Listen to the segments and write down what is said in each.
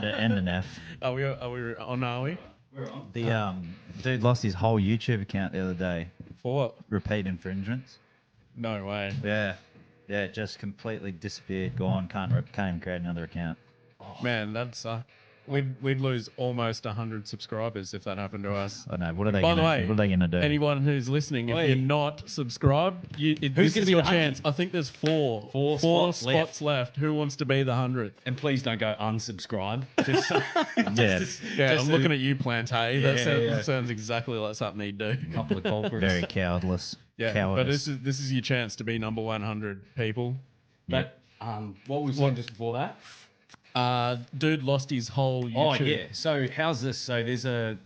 and an F. Are we on? Are we? The dude lost his whole YouTube account the other day. For what? Repeat infringements. No way. Yeah, it just completely disappeared, gone. Can't even create another account. Man, that'd suck. We'd lose almost 100 subscribers if that happened to us. I know. What are they? By the way, what are they gonna do? Anyone who's listening, if Wait. you're not subscribed, this is be your the 100th? chance. I think there's four spots left. Who wants to be the 100th? And please don't go unsubscribe. Just, Yeah, I'm looking at you, Plante. That Yeah. sounds exactly like something he'd do. a couple of culprits. very cowardless. Yeah, Cowardice. but this is your chance to be number 100 people. But what was one just before that? Dude lost his whole YouTube. Oh yeah. So how's this? So there's a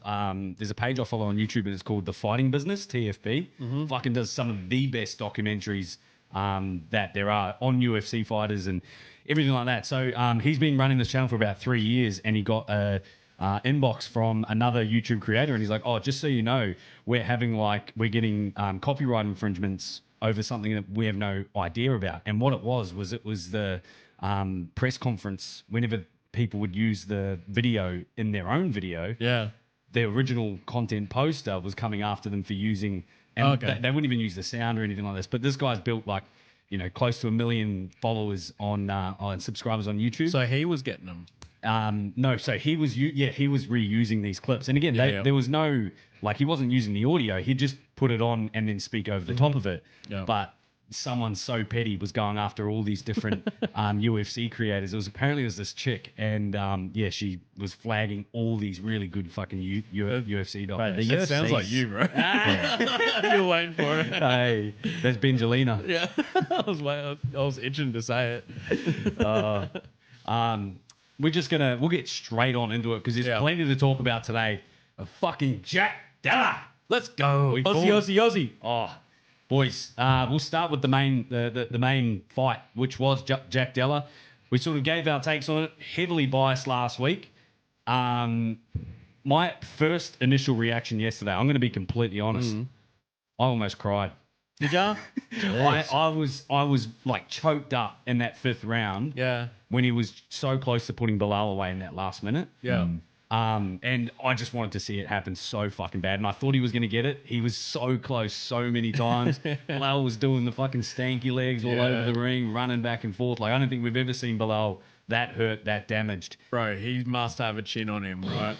page I follow on YouTube and it's called The Fighting Business (TFB). Fucking does some of the best documentaries that there are on UFC fighters and everything like that. So he's been running this channel for about 3 years and he got a inbox from another YouTube creator and he's like, oh, just so you know, we're getting copyright infringements over something that we have no idea about. And what it was the press conference, whenever people would use the video in their own video, the original content poster was coming after them for using, and they wouldn't even use the sound or anything like this. But this guy's built close to 1 million followers on subscribers on YouTube. So he was getting them. No, so he was reusing these clips, and again, there was no he wasn't using the audio. He just put it on and then speak over the top of it. Yeah. But someone so petty was going after all these different UFC creators. There was this chick, and she was flagging all these really good fucking UFC docs. Right, It sounds like you, bro. You're waiting for it. Hey, that's Benjalina. Yeah, I was itching to say it. We'll get straight on into it because there's plenty to talk about today. A fucking Jack Della. Let's go. Aussie. Oh, boys, we'll start with the main fight, which was Jack Della. We sort of gave our takes on it, heavily biased last week. My first initial reaction yesterday, I'm going to be completely honest, I almost cried. Did ya? I was like choked up in that fifth round. Yeah. When he was so close to putting Belal away in that last minute. Yeah. And I just wanted to see it happen so fucking bad. And I thought he was going to get it. He was so close so many times. Belal was doing the fucking stanky legs all over the ring, running back and forth. I don't think we've ever seen Belal that hurt, that damaged. Bro, he must have a chin on him, right?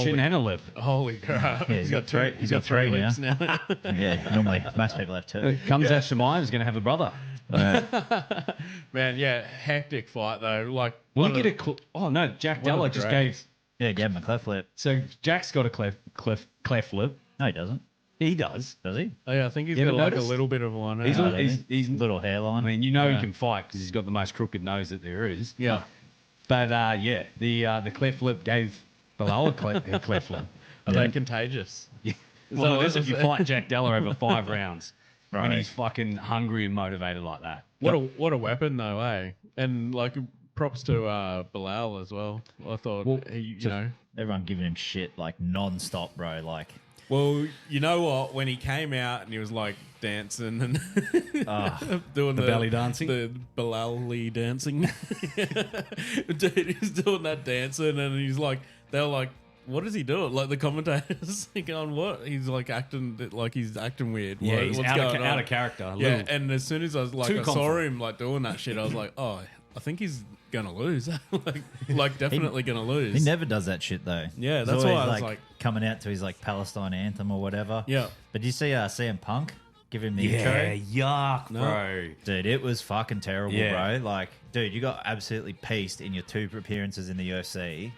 Chin and a lip. Holy crap. Yeah, he's got three. He's got three lips now. Yeah, normally most people have two. Comes out Shemai is going to have a brother. Man, hectic fight though. Will he get a oh no, Jack Della just gave. Yeah, gave him a cleft lip. So Jack's got a cleft lip. No, he doesn't. He does. Does he? Oh, yeah, I think he's You got ever a noticed? little bit of one. He's Yeah. he's Little hairline. I mean, he can fight because he's got the most crooked nose that there is. Yeah. But the cleft lip gave Belal a cleft lip. Are they contagious? Yeah. Well, it is if you fight Jack Della over 5 rounds when Right. he's fucking hungry and motivated like that. What a weapon though, eh? And props to Belal as well. I thought Everyone giving him shit non-stop, bro. Well, you know what? When he came out and he was dancing and doing the belly dancing? the Belal dancing, dude, he's doing that dancing and he's they're like, what is he doing? The commentators going, what? He's acting he's acting weird. Yeah, he's What's out going on? of character. Yeah, and as soon as I was Too I saw confident. him doing that shit, I was like, oh, I think he's gonna lose. Definitely gonna lose. he never does that shit though. Yeah, He's that's why always, I was like coming out to his Palestine anthem or whatever. Yeah. But did you see CM Punk give him the intro? yuck, bro. Dude, it was fucking terrible, Yeah. bro. Dude, you got absolutely pieced in your 2 appearances in the UFC.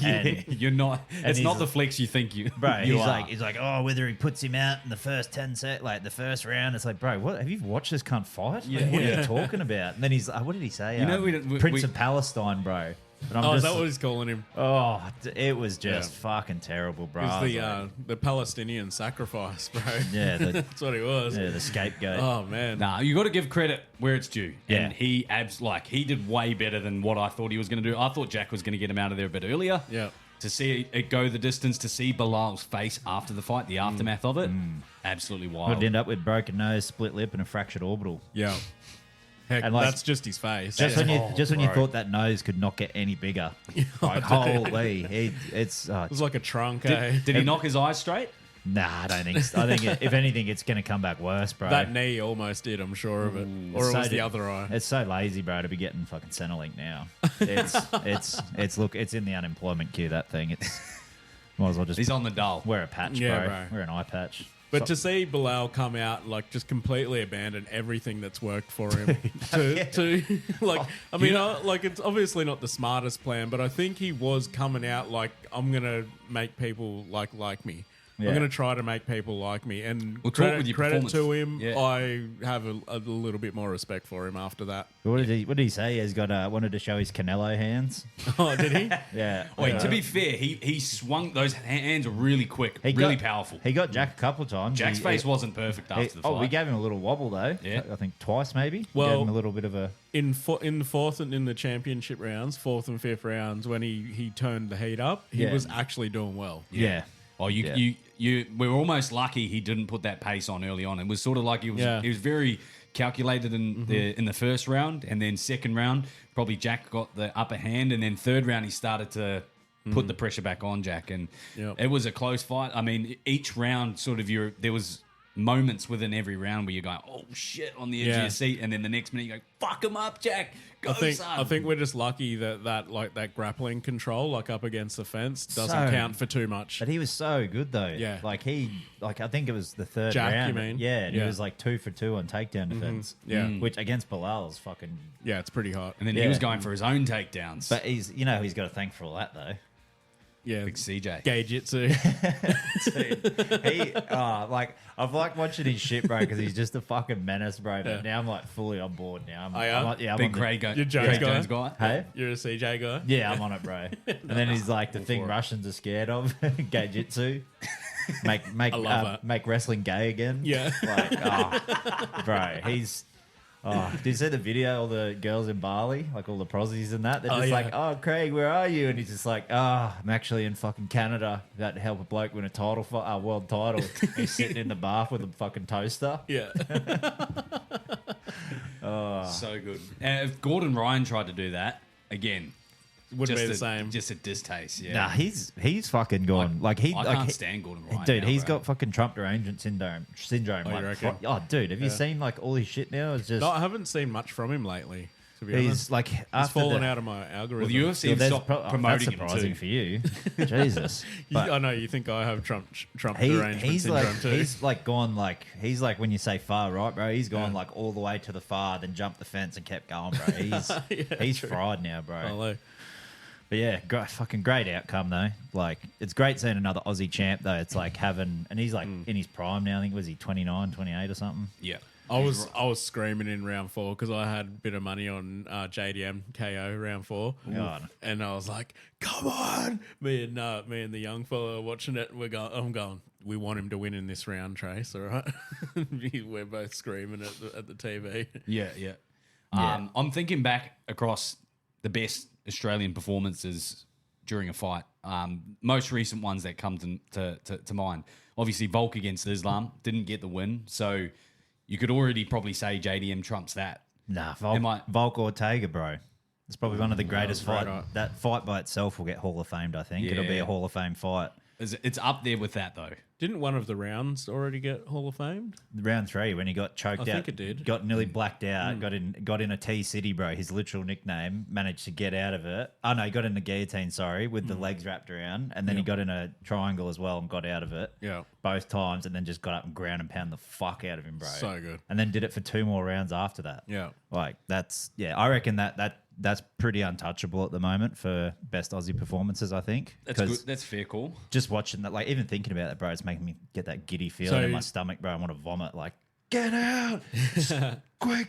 And you're not. It's he's- not the flex you think you. Bro, you he's like, oh, whether he puts him out in the first 10 the first round. It's like, bro, what have you watched this cunt fight? What are you talking about? And then he's what did he say? You know, we Prince of Palestine, bro. But I'm is just, that what he's calling him? oh, it was just fucking terrible, bro. He's I was the Palestinian sacrifice, bro. yeah, That's what he was. the scapegoat. Oh man. Nah, you got to give credit where it's due. Yeah. And he he did way better than what I thought he was going to do. I thought Jack was going to get him out of there a bit earlier. Yeah. To see it go the distance, to see Bilal's face after the fight, the aftermath of it, absolutely wild. Would end up with broken nose, split lip, and a fractured orbital. Yeah. Heck, And, like, that's just his face. Just when you bro. thought that nose could not get any bigger, like holy, it's It was like a trunk, eh? Did he knock his eyes straight? nah. I don't think. I think if anything, it's gonna come back worse, bro. That knee almost did, I'm sure of it. Or it So was the did- other eye. It's so lazy, bro, to be getting fucking Centrelink now. It's look, it's in the unemployment queue. That thing. It's might as well just He's on the dull. wear a patch, Yeah, bro. bro. Wear an eye patch. But to see Belal come out, like, just completely abandon everything that's worked for him to like, I mean, like, it's obviously not the smartest plan, but I think he was coming out like, I'm going to make people like me. Yeah. I'm going to try to make people like me. And We'll talk with your credit to performance. him, Yeah. I have a little bit more respect for him after that. What did he say? He's got wanted to show his Canelo hands. Oh, did he? Yeah. Wait, to be fair, he swung those hands are really quick, He really got- powerful. He got Jack a couple of times. Jack's face wasn't perfect after the fight. we gave him a little wobble though. Yeah. I think twice maybe. Well- Gave him a little bit of a. In the fourth and in the championship rounds, fourth and fifth rounds, when he turned the heat up, he Yeah. was actually doing well. Yeah. Oh, we were almost lucky he didn't put that pace on early on. It was sort of like he was very calculated in the first round, and then second round probably Jack got the upper hand, and then third round he started to put the pressure back on Jack, and Yep. it was a close fight. I mean, each round sort of there was moments within every round where you're going, oh shit, on the edge of Yeah. your seat, and then the next minute you go, fuck him up, Jack. Go, I son. think we're just lucky that grappling control, like up against the fence, doesn't So- count for too much. But he was so good though. Yeah. Like I think it was the third Jack, round. you mean? Yeah, and he Yeah. was like 2 for 2 on takedown defense. Yeah. Which against Bilal is fucking. Yeah, it's pretty hot. and then Yeah. he was going for his own takedowns. But he's he's got to thank for all that though. Yeah, Big CJ. gay jitsu. Like I've liked watching his shit, bro, because he's just a fucking menace, bro. But now I'm like fully on board now. I'm yeah? I'm Big on the- Craig, You're Jones guy? guy. Hey. You're a CJ guy. Yeah, I'm on it, bro. And then he's like the thing Russians are scared of, gay jitsu. Make love that. make wrestling gay again. Yeah. Like, bro, he's. Oh, did you see the video? All the girls in Bali, like all the prosies and that. They're just yeah. like, "Oh, Craig, where are you?" And he's just like, I'm actually in fucking Canada. About to help a bloke win a title, world title." He's sitting in the bath with a fucking toaster. Yeah. So good. And if Gordon Ryan tried to do that again, Wouldn't be just the a, same. Just a distaste. Yeah. Nah, he's fucking gone. I can't he- stand Gordon Ryan. Dude, now, he's bro. got fucking Trump derangement syndrome. you like, reckon? dude, have you seen like all his shit now? It's just No, I haven't seen much from him lately, to be honest. he's like He's after fallen the, out of my Well, algorithm. the UFC Well, there's stopped that's promoting him surprising too. for you. Jesus. I know you think I have Trump He, derangement he's syndrome like too. he's like gone like he's like when you say far right, bro. He's gone like all the way to the far, then jumped the fence and kept going, bro. He's fried now, bro. Hello. But yeah, fucking great outcome though. Like it's great seeing another Aussie champ though. It's like having and he's like in his prime now. I think was he 29, 28 or something. Yeah. I was screaming in round 4 because I had a bit of money on JDM KO round 4, God. and I was like, "Come on!" Me and the young fella are watching it. I'm going. We want him to win in this round, Trace. All right. We're both screaming at the TV. Yeah, yeah. I'm thinking back across the best Australian performances during a fight. Most recent ones that come to mind. Obviously, Volk against Islam didn't get the win, so you could already probably say JDM trumps that. Nah, Am I- Volk Ortega, bro. It's probably one of the greatest right, fight. right. That fight by itself will get Hall of Famed. I think it'll be Yeah. a Hall of Fame fight. It's up there with that though. Didn't one of the rounds already get Hall of Fame? Round 3 when he got choked out. I think it did. Got nearly blacked out. Got in a T City, bro. His literal nickname. Managed to get out of it. Oh no, he got in the guillotine. Sorry, with the legs wrapped around, and then he got in a triangle as well and got out of it. Yeah. Both times, and then just got up and ground and pound the fuck out of him, bro. So good. And then did it for 2 more rounds after that. Yeah. Like I reckon that's pretty untouchable at the moment for best Aussie performances. I think That's good. That's fair call. just watching that, like even thinking about that, bro, it's making me get that giddy feeling So- in my stomach, bro. I want to vomit. Like, get out, quick!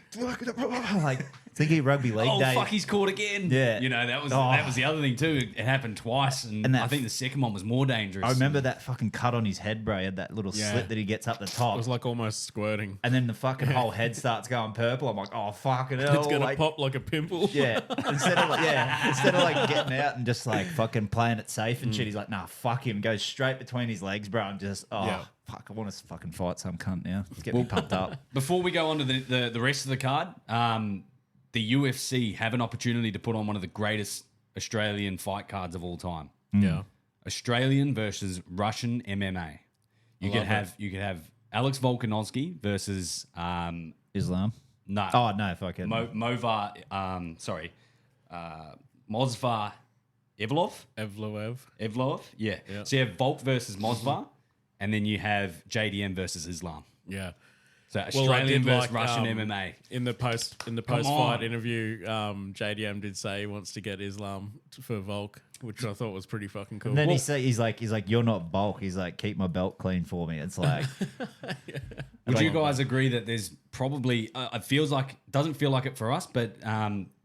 Like thinking rugby league Oh day. fuck, he's caught again. Yeah. You know, that was Oh. the other thing too. It happened twice, and And that I think the second one was more dangerous. I remember that fucking cut on his head, bro. He had that little Yeah. slit that he gets up the It top. was like almost squirting. And then the fucking whole head starts going purple. I'm like, oh fucking hell! It's gonna like, pop like a pimple. Yeah. Instead of like getting out and just like fucking playing it safe and shit, he's like, nah, fuck him. Goes straight between his legs, bro. And just Yeah. fuck, I want to fucking fight some cunt now. Let's get me pumped up. Before we go on to the rest of the card, the UFC have an opportunity to put on one of the greatest Australian fight cards of all time. Yeah. Australian versus Russian MMA. You could have Alex Volkanovski versus Islam. no. Oh no, fuck it. Mozvar Evlov. Yeah. So you have Volk versus Mozvar, and then you have JDM versus Islam. Yeah. So Australian versus Russian MMA. In the post fight interview, JDM did say he wants to get Islam for Volk, which I thought was pretty fucking cool. And then he's like, you're not bulk. He's like, keep my belt clean for me. It's like, Would you guys agree that there's probably it doesn't feel like it for us, but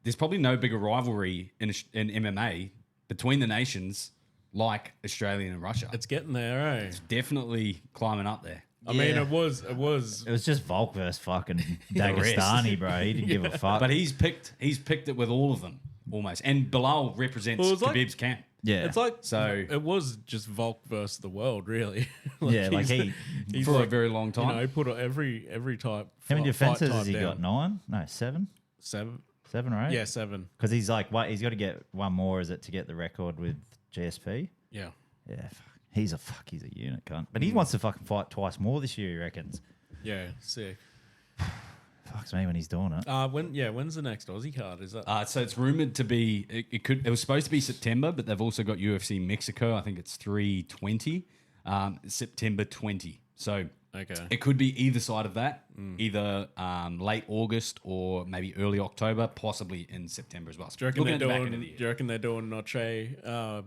there's probably no bigger rivalry in MMA between the nations like Australia and Russia. It's getting there, eh? It's definitely climbing up there. I mean, it was just Volk versus fucking Dagestani, bro. He didn't give a fuck. But he's picked it with all of them almost. And Belal represents Khabib's camp. Yeah. It's like, so it was just Volk versus the world, really. He's for a very long time. You know, he put every type. How many defenses has he down. got? 9? No, 7? 7. 7 or 8? Yeah, 7. Because he's like, he's got to get one more, is it, to get the record with GSP? Yeah. Yeah, he's a unit, cunt. But he wants to fucking fight twice more this year, he reckons. Yeah, sick. Fucks me when he's doing it. When's the next Aussie card? Is that? So it's rumored to be. It was supposed to be September, but they've also got UFC Mexico. I think it's 3/20, September 20. So it could be either side of that, either late August or maybe early October, possibly in September as well. Do you reckon they're doing Noche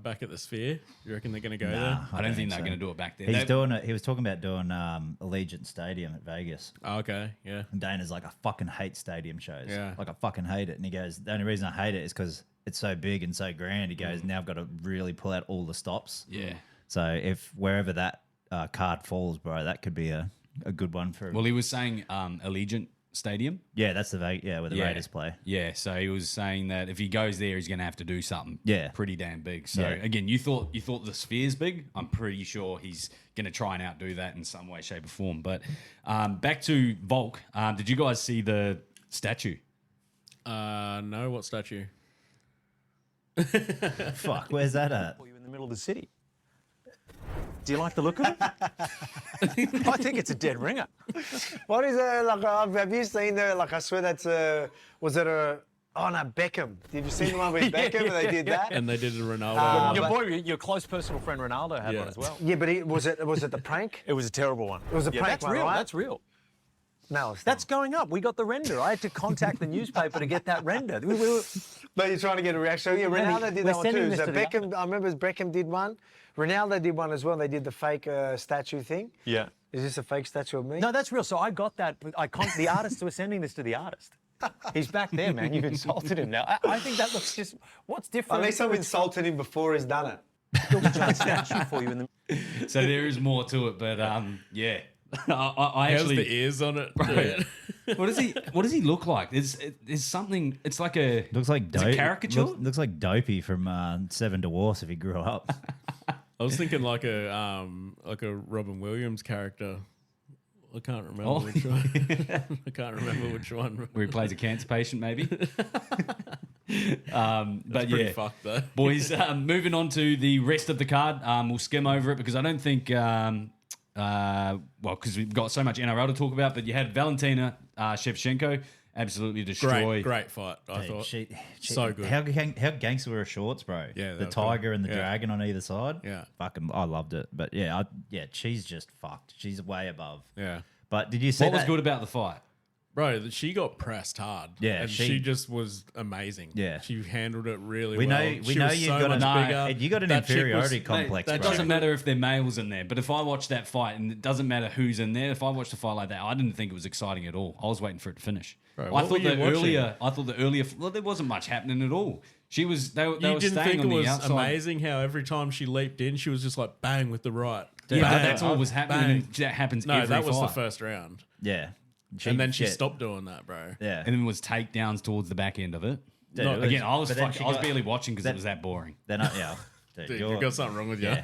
back at the Sphere? Do you reckon they're going to go there? I don't think they're going to do it back there. He's doing it. He was talking about doing Allegiant Stadium at Vegas. Oh, okay, yeah. And Dana's like, I fucking hate stadium shows. Yeah. Like, I fucking hate it. And he goes, the only reason I hate it is because it's so big and so grand. He goes, now I've got to really pull out all the stops. Yeah. So if wherever that card falls, bro, that could be a good one for. Well, he was saying Allegiant Stadium. Yeah, that's where the Raiders play. Yeah, so he was saying that if he goes there, he's going to have to do something. Pretty damn big. So again, you thought the Sphere's big. I'm pretty sure he's going to try and outdo that in some way, shape, or form. But back to Volk. Did you guys see the statue? No. What statue? Fuck, where's that at? You're in the middle of the city. Do you like the look of it? I think it's a dead ringer. What is it? Like, have you seen the, like, I swear that's Beckham. Did you see the one with Beckham and they did that? And they did a Ronaldo. Your close personal friend Ronaldo had one as well. Yeah, but was it the prank? It was a terrible one. It was a prank that's one, real. right? That's real. No, it's That's going up. We got the render. I had to contact the newspaper to get that render. But you're trying to get a reaction. Yeah, Ronaldo did that one too. So Beckham, I remember Beckham did one. Ronaldo did one as well. They did the fake statue thing. Yeah. Is this a fake statue of me? No, that's real. So I got that. The artists were sending this to the artist. He's back there, man. You've insulted him now. I think that looks just... What's different? At least I've insulted him before he's done it. Built a giant statue for you in the... So there is more to it, but yeah. I How's actually the ears on it? Right. What does he look like? There's something. It's like a a caricature. Looks like Dopey from Seven Dwarfs if he grew up. I was thinking like a Robin Williams character. I can't remember which one. I can't remember which one. Where he plays a cancer patient, maybe. But pretty fucked though. Boys, moving on to the rest of the card. We'll skim over it because I don't think. Because we've got so much NRL to talk about, but you had Valentina Shevchenko absolutely destroy. Great fight, I thought. So good. How gangster were her shorts, bro? Yeah, the tiger and the dragon on either side. Yeah, fucking, I loved it. But yeah, she's just fucked. She's way above. Yeah. But did you see what was good about the fight? Bro, she got pressed hard. Yeah, and she just was amazing. Yeah, she handled it really well. We know you got an inferiority complex. That doesn't matter if they're males in there. But if I watch that fight, and it doesn't matter who's in there, if I watched a fight like that, I didn't think it was exciting at all. I was waiting for it to finish. Bro, I thought the earlier. Well, there wasn't much happening at all. She was. They were didn't staying think on it was the outside. amazing how every time she leaped in, she was just like bang with the right. Yeah, bang, that's all was happening. Bang. That happens. No, every that was fight. the first round. Yeah. And then she stopped doing that, bro. Yeah. And then was takedowns towards the back end of it. Dude, Again, I was barely watching because it was that boring. Then Dude, you've got something wrong with you.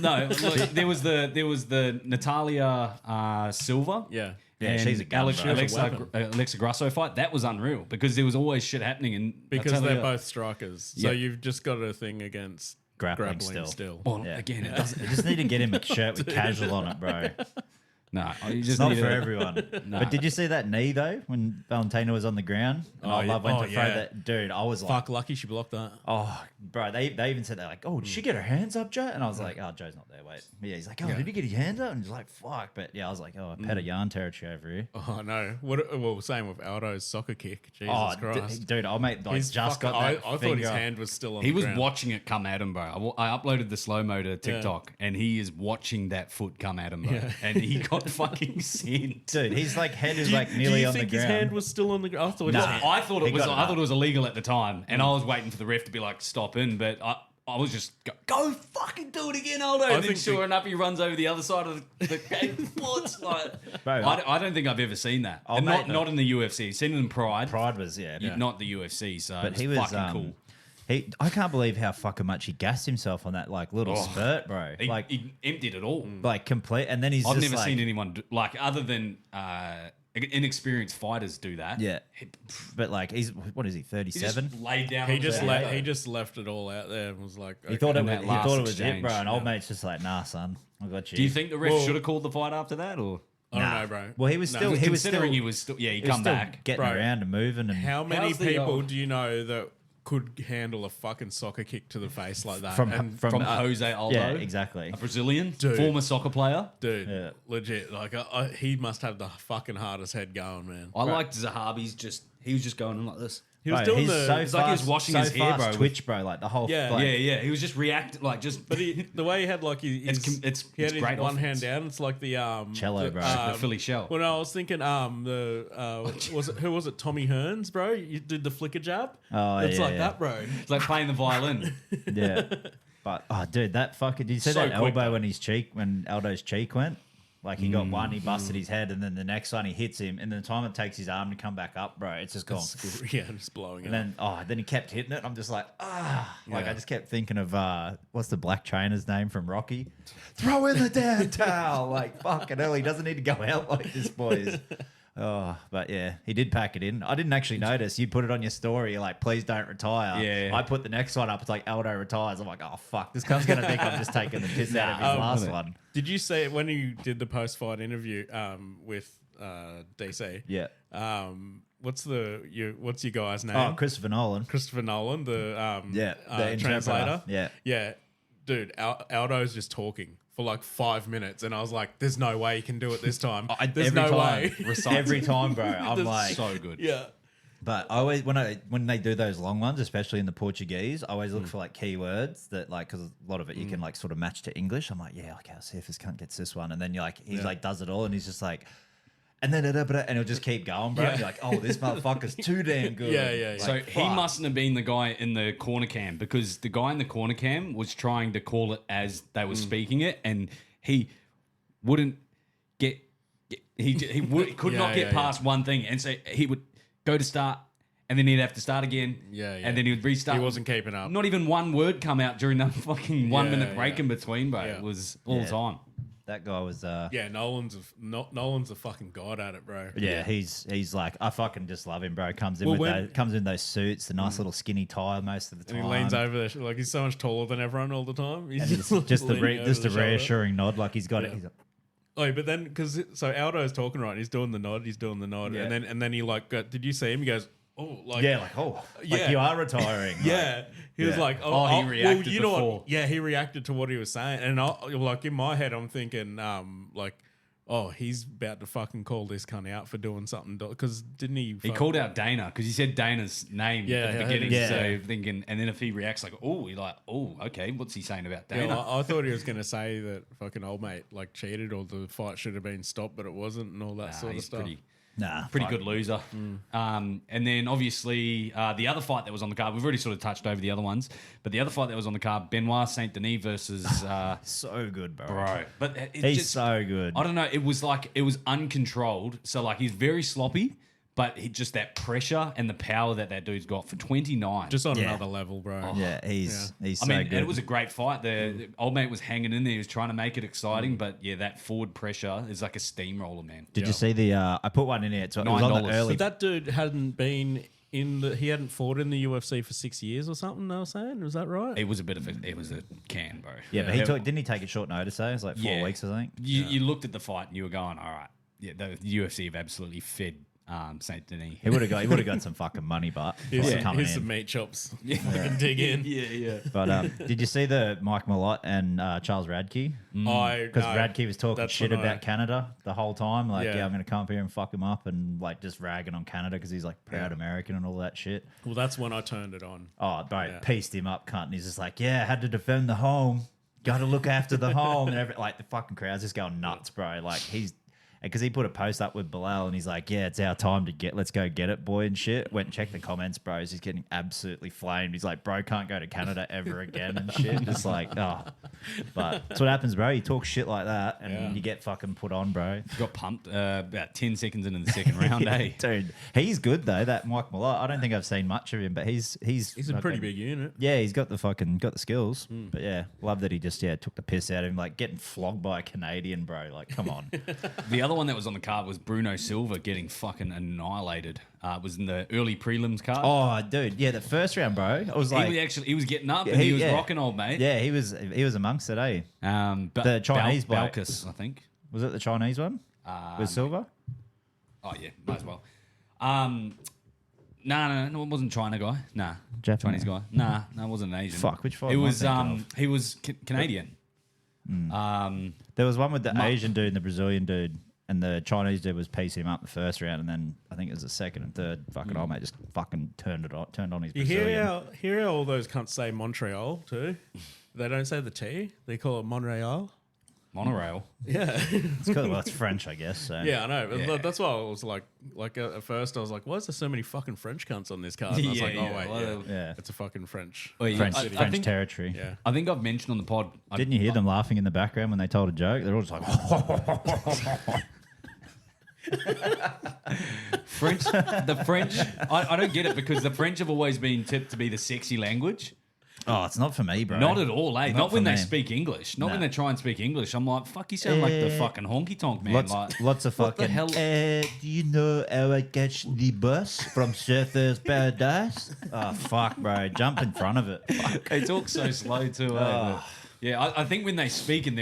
No, look, there was the Natalia Silva. Yeah. Yeah, and she's a gun, bro. Alexa Grasso fight, that was unreal because there was always shit happening. And because they're both strikers. So Yeah. you've just got a thing against Grappling grappling still. Well, Yeah. again, it doesn't. You just need to get him a shirt with casual on it, bro. No, you It's just not need for to- everyone. But did you see that knee though when Valentina was on the ground? And Oh, I love went yeah. to throw that. Dude, I was like, Fuck, lucky she blocked that. oh, bro. They even said that like, oh, did she get her hands up, Joe? And I was like, oh, Joe's not there. Wait, yeah. He's like, oh, did he get his hands up? And he's like, fuck. But yeah, I was like, oh, pet a yarn territory over here. Oh no! Well, same with Aldo's soccer kick. Jesus Oh, Christ! dude, I mate like He's just fucking- got that. I thought finger his up. hand was still on. He the was ground. watching it come at him, bro. I uploaded the slow mo to TikTok, and he is watching that foot come at him, bro. Yeah. And he got fucking sent. Dude, his like head is Do you, like do nearly you on the think ground. his hand was still on the ground? I thought his Nah. hand. I thought He it was. got it I thought up. it was illegal at the time, and I was waiting for the ref to be like, "Stop in," but I was just go fucking do it again, Aldo. And then think sure enough, he runs over the other side of the gate. What's like? Bro, I don't think I've ever seen that. Oh, And mate, not in the UFC. Seen it in Pride, Pride was not the UFC. So But it he was was fucking cool. I can't believe how fucking much he gassed himself on that like little spurt, bro. He emptied it all. Like complete, and then he's I've just never like, seen anyone like other than inexperienced fighters do that. Yeah, but like he's what is he? He just 37. laid down. He on just the let ground. he just left it all out there and was like, He thought it in was. that He last thought it was it, exchange, bro. And old yeah. mate's just like, nah, son, I got you. Do you think the ref Well- should have called the fight after that, or I don't know, bro. Well, he was No. still. He was still. considering he was still he he was come still back? getting Bro, around and moving. And How many How's the, people do you know that could handle a fucking soccer kick to the face like that? from And From Jose Aldo, yeah, exactly. a Brazilian, Dude. former soccer player. dude, Yeah. legit, like he must have the fucking hardest head going, man. I liked Zahabi's he was just going on like this. He was Bro, doing he's the. so it's like he was washing so his hair, fast bro, with- Twitch, bro. Like the whole. Yeah. like, Yeah. He was just reacting like just. But the way he had like he had it's his great one offense. hand down. It's like the Cello, the, bro. the Philly shell. Well, no, I was thinking who was it? Tommy Hearns, bro. You did the flicker jab. Oh, It's yeah, like yeah. that, bro. It's like playing the violin. Yeah. But oh, dude, that fucking. Did you see So that quick, elbow though. when Aldo's cheek went? Like he got one, he busted his head, and then the next one he hits him, and the time it takes his arm to come back up, bro, it's just gone. Yeah, just blowing it. And then he kept hitting it. I'm just like, like Yeah. I just kept thinking of what's the black trainer's name from Rocky? Throw in the damn towel. Like fucking hell, he doesn't need to go out like this, boys. Oh, but yeah, he did pack it in. I didn't actually notice. You put it on your story, you're like, please don't retire. Yeah. I put the next one up. It's like Aldo retires. I'm like, oh fuck, this cunt's gonna think I'm just taking the piss out of his last one. Did you say when you did the post fight interview with DC? Yeah. What's your guy's name? Oh, Christopher Nolan. Christopher Nolan, the The interpreter. translator. Yeah. Yeah, dude, Aldo's just talking for like 5 minutes, and I was like, "There's no way he can do it this time. There's every no time, way." every time, bro. I'm There's like, So good. Yeah, but I always when they do those long ones, especially in the Portuguese, I always look for like keywords that like because a lot of it you can like sort of match to English. I'm like, yeah, okay, I'll see if this cunt gets this one, and then you're like, he's like does it all, and he's just like, and then and he'll just keep going, bro. Yeah. And you're like, oh, this motherfucker's too damn good. Yeah. So Like, he fuck. mustn't have been the guy in the corner cam because the guy in the corner cam was trying to call it as they were speaking it, and he wouldn't get. Could Yeah, not get yeah, past one thing, and so he would go to start, and then he'd have to start again. Yeah. And then he would restart. He wasn't keeping up. Not even one word come out during that fucking 1 minute break yeah. in between, bro. Yeah. It was all the time. That guy was Yeah, Nolan's a fucking god at it, bro. yeah, he's like, I fucking just love him, bro. Comes in Well, with when- comes in those suits, the nice little skinny tie most of the And time. he leans over there like he's so much taller than everyone all the time. He's And it's just the leaning over just the a shoulder. reassuring nod, like he's got it. Yeah. He's like, Oh, but then so Aldo's talking right, he's doing the nod, Yeah. and then he like did you see him? He goes, oh, like yeah, like like Yeah. you are retiring. yeah. He was Yeah. like, Oh, he reacted you know before. what? Yeah, he reacted to what he was saying, and like in my head, I'm thinking, like, oh, he's about to fucking call this cunt out for doing something because didn't he? He called out Dana because he said Dana's name Yeah, at the I heard beginning. him So thinking, and then if he reacts like, oh, you're like, oh, okay, what's he saying about Dana? Yeah, I thought he was going to say that fucking old mate like cheated or the fight should have been stopped, but it wasn't, and all that sort of he's stuff. pretty good loser. And then obviously the other fight that was on the card, we've already sort of touched over the other ones, but the other fight that was on the card, Benoit Saint Denis versus So good, bro. bro. But He's so good. I don't know. It was uncontrolled. So like he's very sloppy, But just that pressure and the power that dude's got for 29. Just on another level, bro. Yeah, he's so I mean, good. and it was a great fight. The old mate was hanging in there. He was trying to make it exciting, but yeah, that forward pressure is like a steamroller, man. Did you see the? I put one in here. It was on the $9. early. But that dude hadn't been he hadn't fought in the UFC for 6 years or something. They were saying, was that right? It was a can, bro. Yeah, but didn't he take a short notice? Though? It was like 4 weeks, I think. You looked at the fight and you were going, all right. Yeah, the UFC have absolutely fed Saint Denis. He would have got some fucking money, but Here's some meat chops. Yeah. I can dig in. Yeah. But did you see the Mike Malott and Charles Radke? Because Radke was talking shit about Canada the whole time. Like, I'm going to come up here and fuck him up and like just ragging on Canada because he's like proud American and all that shit. Well, that's when I turned it on. Oh, bro, pieced him up, cunt. And he's just like, had to defend the home. Got to look after the home. And like the fucking crowd's just going nuts, bro. Like because he put a post up with Belal and he's like, it's our time to let's go get it, boy, and shit. Went and checked the comments, bro. He's getting absolutely flamed. He's like, bro, can't go to Canada ever again and shit. Just like, But that's what happens, bro. You talk shit like that and you get fucking put on, bro. Got pumped about 10 seconds into the second round, eh? Dude, he's good, though, that Mike Malott. I don't think I've seen much of him, but he's a pretty big unit. Yeah, he's got the skills. But yeah, love that he just, took the piss out of him. Like, getting flogged by a Canadian, bro. Like, come on. The other one that was on the card was Bruno Silva getting fucking annihilated. It was in the early prelims card. Oh, dude, the first round, bro. I was like, he was getting up and he was rocking, old mate. Yeah, he was amongst it, eh? The Chinese bloke, Balkus, I think. Was it the Chinese one with Silva? Oh yeah, might as well. No, it wasn't China guy. Nah, Japanese. Chinese guy. Nah, no, it wasn't an Asian. Fuck, which fight? It was he was Canadian. There was one with the Asian dude and the Brazilian dude, and the Chinese dude was piecing him up the first round, and then I think it was the second and third. Fucking old mate just fucking turned on his You Brazilian. hear how all those cunts say Montreal too? They don't say the T. They call it Montreal. Monorail. Yeah. It's French, I guess. So. Yeah, I know. But that's why I was like at first I was like, why is there so many fucking French cunts on this card? And I was like, it's a fucking French. French territory. Yeah. I think I've mentioned on the pod. Didn't you hear them laughing in the background when they told a joke? They're all just like, French. The French. I don't get it because the French have always been tipped to be the sexy language. oh, it's not for me, bro. Not at all, eh? Not when for they me. speak English. Not when they try and speak English. I'm like, fuck, you sound like the fucking honky tonk man. Lots of what the fucking. hell? Do you know how I catch the bus from Surfer's Paradise? Oh, fuck, bro. Jump in front of it. Fuck. They talk so slow too. Yeah, I think when they speak in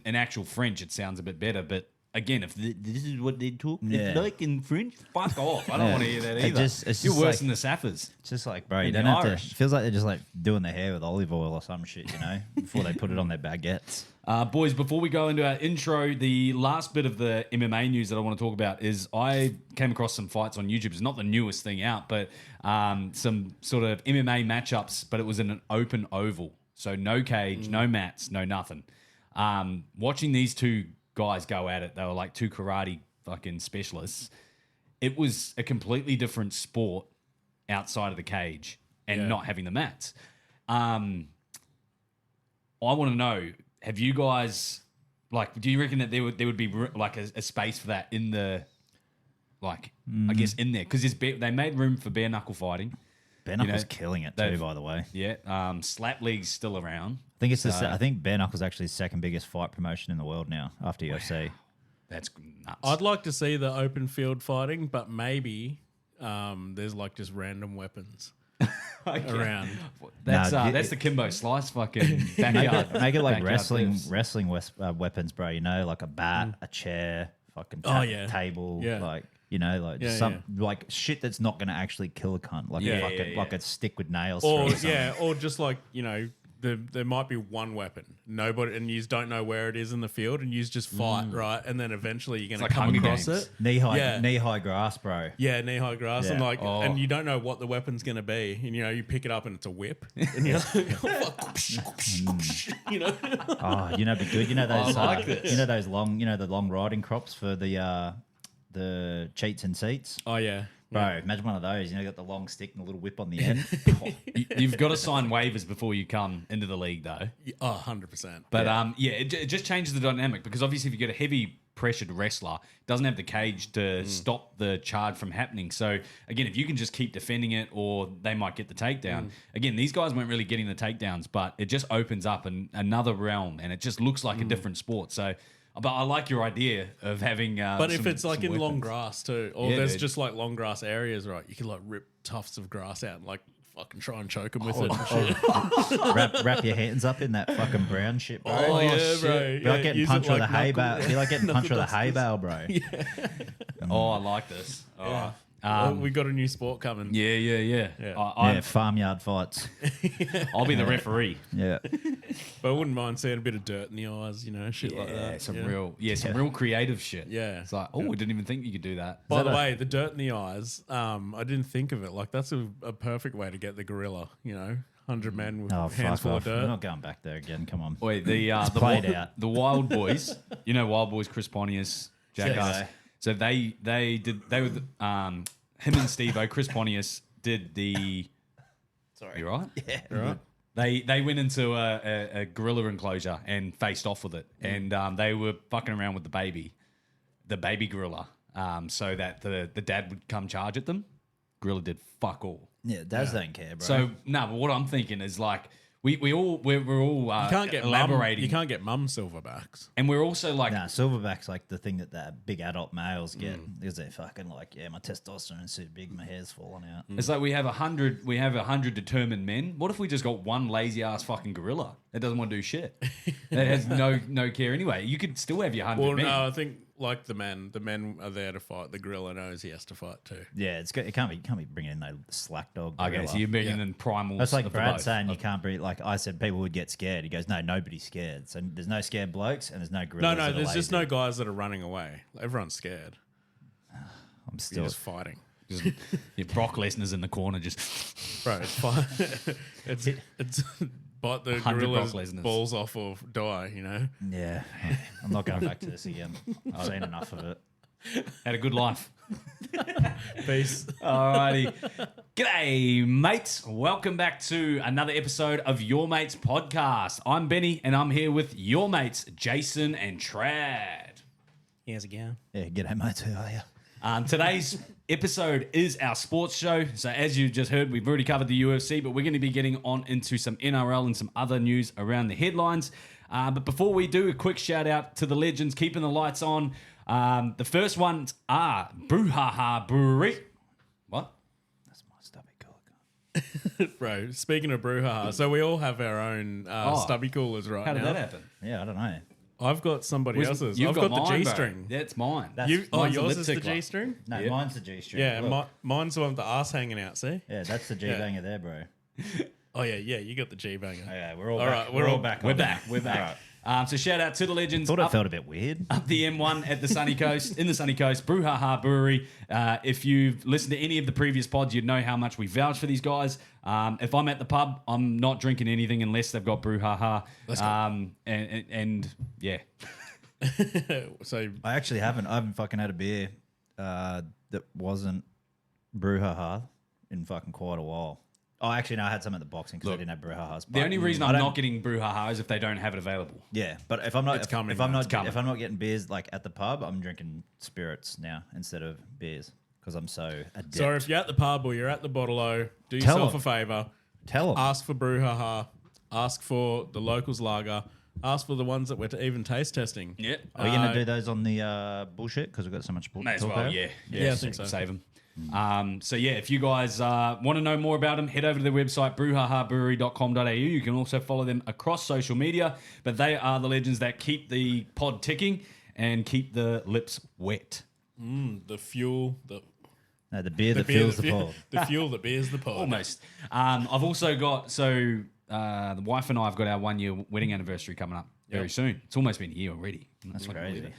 actual French, it sounds a bit better. But again, if this is what they talk like in French, fuck off. I don't want to hear that either. You're worse than the Saffers. It's just like, bro, you In don't the have Irish. to. It feels like they're just like doing their hair with olive oil or some shit, you know, before they put it on their baguettes. Boys, before we go into our intro, the last bit of the MMA news that I want to talk about is I came across some fights on YouTube. It's not the newest thing out, but some sort of MMA matchups, but it was in an open oval. So no cage, no mats, no nothing. Watching these two guys go at it, they were like two karate fucking specialists. It was a completely different sport outside of the cage and not having the mats. I want to know, have you guys, like, do you reckon that there would be like a space for that in the, like, I guess in there? Because they made room for bare knuckle fighting. Bare Knuckle's killing it too, by the way. Yeah, Slap League's still around. I think I think Bare Knuckle's actually the second biggest fight promotion in the world now after UFC. That's nuts. I'd like to see the open field fighting, but maybe there's like just random weapons around. That's the Kimbo Slice fucking backyard. Make it like backyard wrestling weapons, bro. You know, like a bat, a chair, fucking table, like. You know, like like shit that's not going to actually kill a cunt, like like a stick with nails. Or or just like, you know, there might be one weapon, nobody, and you just don't know where it is in the field, and you just fight, right? And then eventually you're going to come across it. Knee high grass, bro. Yeah, knee high grass, and like, and you don't know what the weapon's going to be, and you know, you pick it up and it's a whip, and you're like, oh, fuck. You know. Oh, you know, be good. You know those, like this. you know those long, the long riding crops for the cheats and seats. Oh yeah. Bro, imagine one of those. You know, you got the long stick and the little whip on the end. You've got to sign waivers before you come into the league, though. Oh, 100%. But it just changes the dynamic because obviously if you get a heavy pressured wrestler, doesn't have the cage to stop the charge from happening. So again, if you can just keep defending it, or they might get the takedown. Again, these guys weren't really getting the takedowns, but it just opens up another realm, and it just looks like a different sport. So, but I like your idea of having. But if it's like in weapons. long grass too, or Yeah, there's dude. just like long grass areas, right? You can like rip tufts of grass out and like fucking try and choke them with it and shit. wrap your hands up in that fucking brown shit, bro. Oh, yeah, shit. bro. Be like getting use it punched with a like hay knuckle- bale. Be like getting punched with a hay knuckle bale, bro. Oh, I like this. Yeah. Oh. We got a new sport coming. Yeah. Yeah. Yeah, farmyard fights. I'll be the referee. Yeah. But I wouldn't mind seeing a bit of dirt in the eyes, you know, shit like that. Some real creative shit. Yeah. It's like, I didn't even think you could do that. By the way, the dirt in the eyes, I didn't think of it. Like, that's a perfect way to get the gorilla, you know, 100 men with Oh, hands fuck full off. of We're dirt. not going back there again. Come on. Wait, the played out. the Wild Boys, you know, Wild Boys, Chris Pontius, Jackass. Yes. So they were him and Steve-O, Chris Pontius did the. Sorry, you right? Yeah. Right. They went into a gorilla enclosure and faced off with it, and they were fucking around with the baby gorilla, so that the dad would come charge at them. Gorilla did fuck all. Yeah, Daz don't care, bro. So no, but what I'm thinking is like we're all You can't get elaborating, You can't get mum silverbacks. and we're also like nah, silverback's like the thing that big adult males get because they're fucking like, yeah, my testosterone's too big, my hair's falling out. it's like we have 100 determined men. What if we just got one lazy ass fucking gorilla that doesn't want to do shit? That has no care anyway. You could still have your 100 Well, men. no, I think like the men are there to fight. The gorilla knows he has to fight too. Yeah, it can't be bringing in no slack dog. Okay, gorilla. so you're bringing in primals. That's like of the Brad both. saying you can't bring. Like I said, people would get scared. He goes, no, nobody's scared. So there's no scared blokes and there's no gorillas. No, that are there's just lazy. no guys that are running away. Everyone's scared. I'm You're still. just fighting. Just, yeah, Brock Lesnar's in the corner, just Bro, it's fine. it's bite the 100 gorilla's Brock Lesnars. balls off or die, you know? Yeah, I'm not going back to this again. I've seen enough of it. had a good life. Peace. Alrighty. G'day, mates. Welcome back to another episode of Your Mates Podcast. I'm Benny, and I'm here with your mates, Jason and Trad. Here's again. Yeah, g'day, mate. How are you? Today's episode is our sports show. So as you just heard, we've already covered the UFC, but we're going to be getting on into some NRL and some other news around the headlines. But before we do, a quick shout out to the legends keeping the lights on. The first ones are Brouhaha Brewery. What? That's my stubby cooler. Bro, speaking of Brouhaha, so we all have our own stubby coolers right How did now. that happen? Yeah, I don't know. I've got somebody else's. You've I've got, the mine, bro. G-string. That's mine. That's- Oh, Mine's a yours lip is the tickler. G-string? No, Yeah. mine's the G-string. Yeah, Look. mine's the one with the ass hanging out, see? Yeah, that's the G-banger there, bro. Oh, yeah, you got the G-banger. Yeah, we're all All back. right, we're all back. We're on back. that. We're back. So shout out to the legends. Thought it up, felt a bit weird. up the M1 at the sunny coast, in the sunny coast, Brouhaha Brewery. If you've listened to any of the previous pods, you'd know how much we vouch for these guys. If I'm at the pub, I'm not drinking anything unless they've got Brouhaha. And yeah. So, I actually haven't. I haven't fucking had a beer that wasn't Brouhaha in fucking quite a while. Oh, actually, no, I had some at the boxing because I didn't have Brouhahas. The only reason I'm not getting Brouhaha is if they don't have it available. Yeah, but if I'm not, It's coming, if I'm man, not, it's coming. if I'm not getting beers like at the pub, I'm drinking spirits now instead of beers because I'm so adept. so if you're at the pub or you're at the bottle-o, do Tell yourself them. a favour. Tell them. Ask for Brouhaha. Ask for the locals lager. Ask for the ones that we're even taste testing. Yep. Are we going to do those on the bullshit because we've got so much bullshit? May as well, yeah. Yeah, I think so. Save them. So yeah, if you guys want to know more about them, head over to their website, brouhahabrewery.com.au. You can also follow them across social media, but they are the legends that keep the pod ticking and keep the lips wet. The fuel, No, the beer that beer fills the pod. The fuel that beers the pod. Almost. I've also got, the wife and I have got our 1 year wedding anniversary coming up very soon. It's almost been a year already. That's crazy.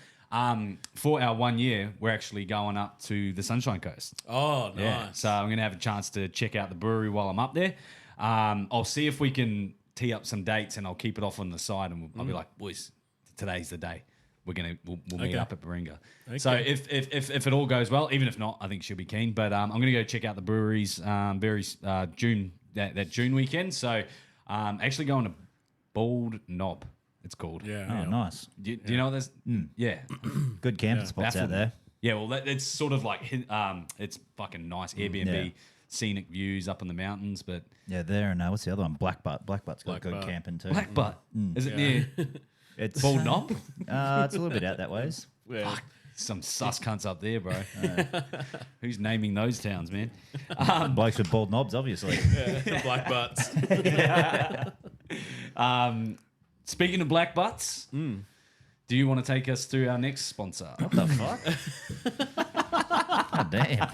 For our 1 year, we're actually going up to the Sunshine Coast. Oh, nice. Yeah, so I'm going to have a chance to check out the brewery while I'm up there. I'll see if we can tee up some dates and I'll keep it off on the side and I'll be like, boys, today's the day. We'll meet up at Baringa. Okay. So if it all goes well, even if not, I think she'll be keen. But I'm going to go check out the breweries June that June weekend. So actually going to Bald Knob it's called. Yeah. Oh, yeah. nice. Do you know what this? Yeah. Good camping spots out there. Yeah, well, it's sort of like it's fucking nice Airbnb, Yeah. scenic views up in the mountains. But Yeah, there and what's the other one? Blackbutt. Blackbutt's got good Blackbutt. camping too. Blackbutt, is it near It's Bald Knob? It's a little bit out that ways. Yeah. Some sus cunts up there, bro. Who's naming those towns, man? Blokes with bald knobs, obviously. The black butts. Speaking of black butts, do you want to take us through our next sponsor? What the fuck? God damn.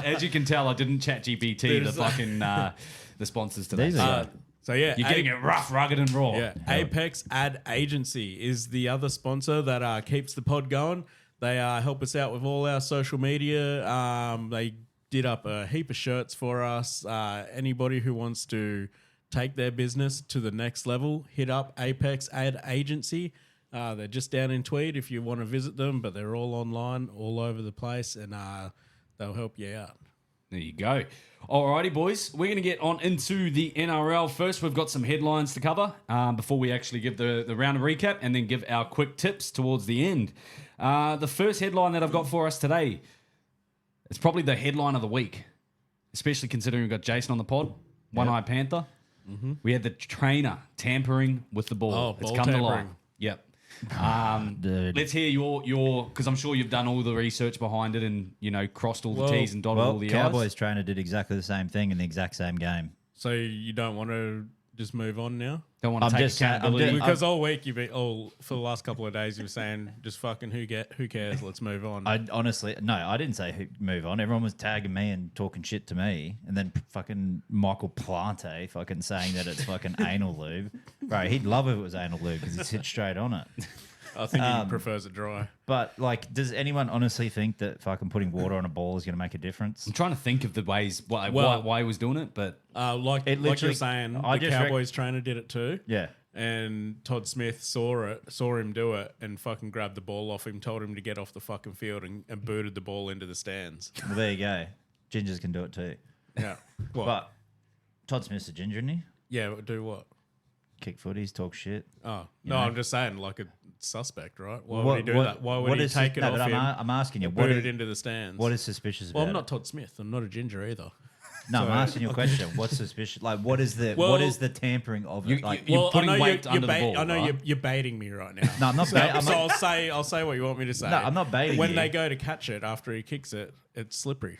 As you can tell, I didn't chat GPT the fucking the sponsors today. These are So yeah, You're getting it rough, rugged, and raw. Yeah, Apex Ad Agency is the other sponsor that keeps the pod going. They help us out with all our social media. They did up a heap of shirts for us. Anybody who wants to take their business to the next level, hit up Apex Ad Agency. They're just down in Tweed if you want to visit them, but they're all online, all over the place, and they'll help you out. There you go. Alrighty, boys. We're going to get on into the NRL. First, we've got some headlines to cover before we actually give the round of recap and then give our quick tips towards the end. The first headline that I've got for us today, it's probably the headline of the week, especially considering we've got Jason on the pod, One-Eyed Panther. Mm-hmm. We had the trainer tampering with the ball. Oh, It's ball come to tampering. light. Yep. Dude. Let's hear your because I'm sure you've done all the research behind it and crossed all the T's and dotted all Well, the I's. Cowboys trainer did exactly the same thing in the exact same game. So you don't want to just move on now? Don't want to I'm take just saying- I'm accountability. just- Because all week for the last couple of days you were saying just fucking who cares? Let's move on. I honestly, no, I didn't say move on. Everyone was tagging me and talking shit to me, and then fucking Michael Plante fucking saying that it's fucking anal lube. Bro, he'd love if it was anal lube because he'd hit straight on it. I think he prefers it dry. But like, does anyone honestly think that fucking putting water on a ball is going to make a difference? I'm trying to think of the ways why he was doing it, but Like It you're literally- saying, I the just Cowboys trainer did it too. Yeah. And Todd Smith saw him do it, and fucking grabbed the ball off him, told him to get off the fucking field, and booted the ball into the stands. Well, there you go. Gingers can do it too. Yeah. What? But Todd Smith's a ginger, isn't he? Yeah. Do what? Kick footies, talk shit. Oh no, I'm just saying, like a suspect, right? Why What- would he do what- that? Why would what he is take it no, off but him? I'm asking you, and what boot is- it into the stands? What is suspicious about Well, I'm it? not Todd Smith. I'm not a ginger either. No, I'm asking you a question. What's suspicious? Like, what is the tampering of it? Like, You're putting weight under the ball, I know right? you're baiting me right now. no, I'm not. So I'll say what you want me to say. No, I'm not baiting When you. they go to catch it after he kicks it, it's slippery.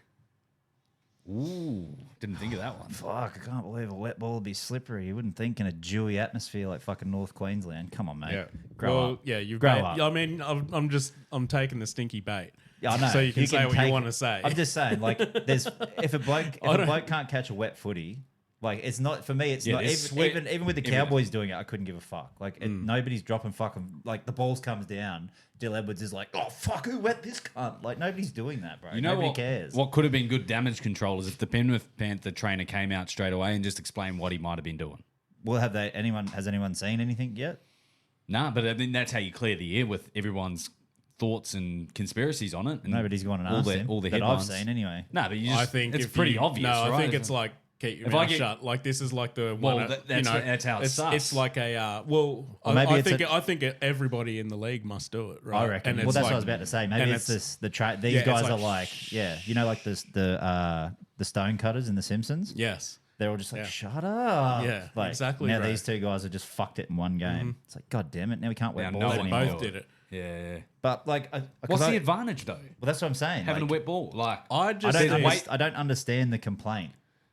ooh, didn't think of that one. Fuck, I can't believe a wet ball would be slippery. You wouldn't think in a dewy atmosphere like fucking North Queensland. Come on, mate. Grow up. Yeah, you've Grow bait. up. I mean, I'm taking the stinky bait. Yeah, I know. So you can say what you take- want to say. I'm just saying, like, if a bloke can't catch a wet footy, like, it's not for me. It's Yeah, not there's sweat even with the everywhere. Cowboys doing it. I couldn't give a fuck. Like, nobody's dropping fucking like the balls comes down. Dill Edwards is like, oh fuck, who wet this cunt? Like, nobody's doing that, bro. You know Nobody what? cares. What could have been good damage control is if the Penrith Panther trainer came out straight away and just explained what he might have been doing. Well, has anyone seen anything yet? Nah, but I mean that's how you clear the air with everyone's thoughts and conspiracies on it. And Nobody's gone and all asked the, him all the that headlines. I've seen anyway. No, but you just, I think it's if pretty you- obvious, No, right? I think it's like keep your If I mouth get- shut. Like this is like the Well, one. that's how it's sus. It's like a maybe I think everybody in the league must do it. Right? I reckon. And Well, it's that's like- what I was about to say. Maybe and it's this these it's guys like, are like, yeah, you know, like the stone cutters in The Simpsons. Yes. They're all just like, Yeah. shut up. Yeah, like, exactly Now right. these two guys have just fucked it in one game. It's like, god damn it, now we can't wear Now balls no one anymore. Both did it. yeah. But like, What's the advantage though? Well, that's what I'm saying. Having like, a wet ball, like I just I don't understand the complaint,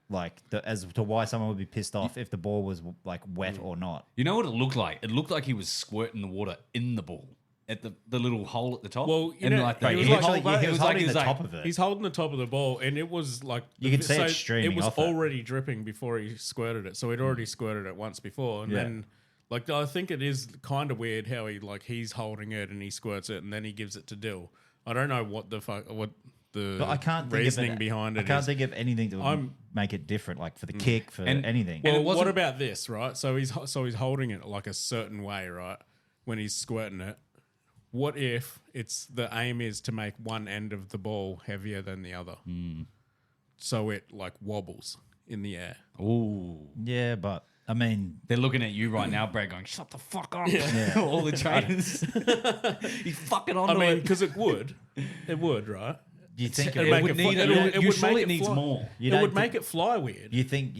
like as to why someone would be pissed off if the ball was like wet or not. you know what it looked like? It looked like he was squirting the water in the ball at the little hole at the top. Well, you And know, like he the was air like- hole, Actually, bro, yeah, he it was like holding the like- top of it. He's holding the top of the ball, and it was like You could see it streaming It was off it. already dripping before he squirted it, so he'd already squirted it once before, and Yeah. then like I think it is kind of weird how he's holding it and he squirts it, and then he gives it to Dill. I don't know what the But I can't think reasoning of it, behind it I can't is. think of anything that would I'm- make it different, like for the kick, for And- anything. and it Well, what wasn't- about this, right? So he's holding it like a certain way, right? When he's squirting it. What if the aim is to make one end of the ball heavier than the other? So it like wobbles in the air. Ooh. Yeah, but I mean, They're looking at you right now, Brad, going, "Shut the fuck up!" All the trainers, he's fucking on. I mean, because it would, right? do you think It'd it make would? it fly- it would surely make it needs fly- more. You It don't would thi- make it fly weird. You think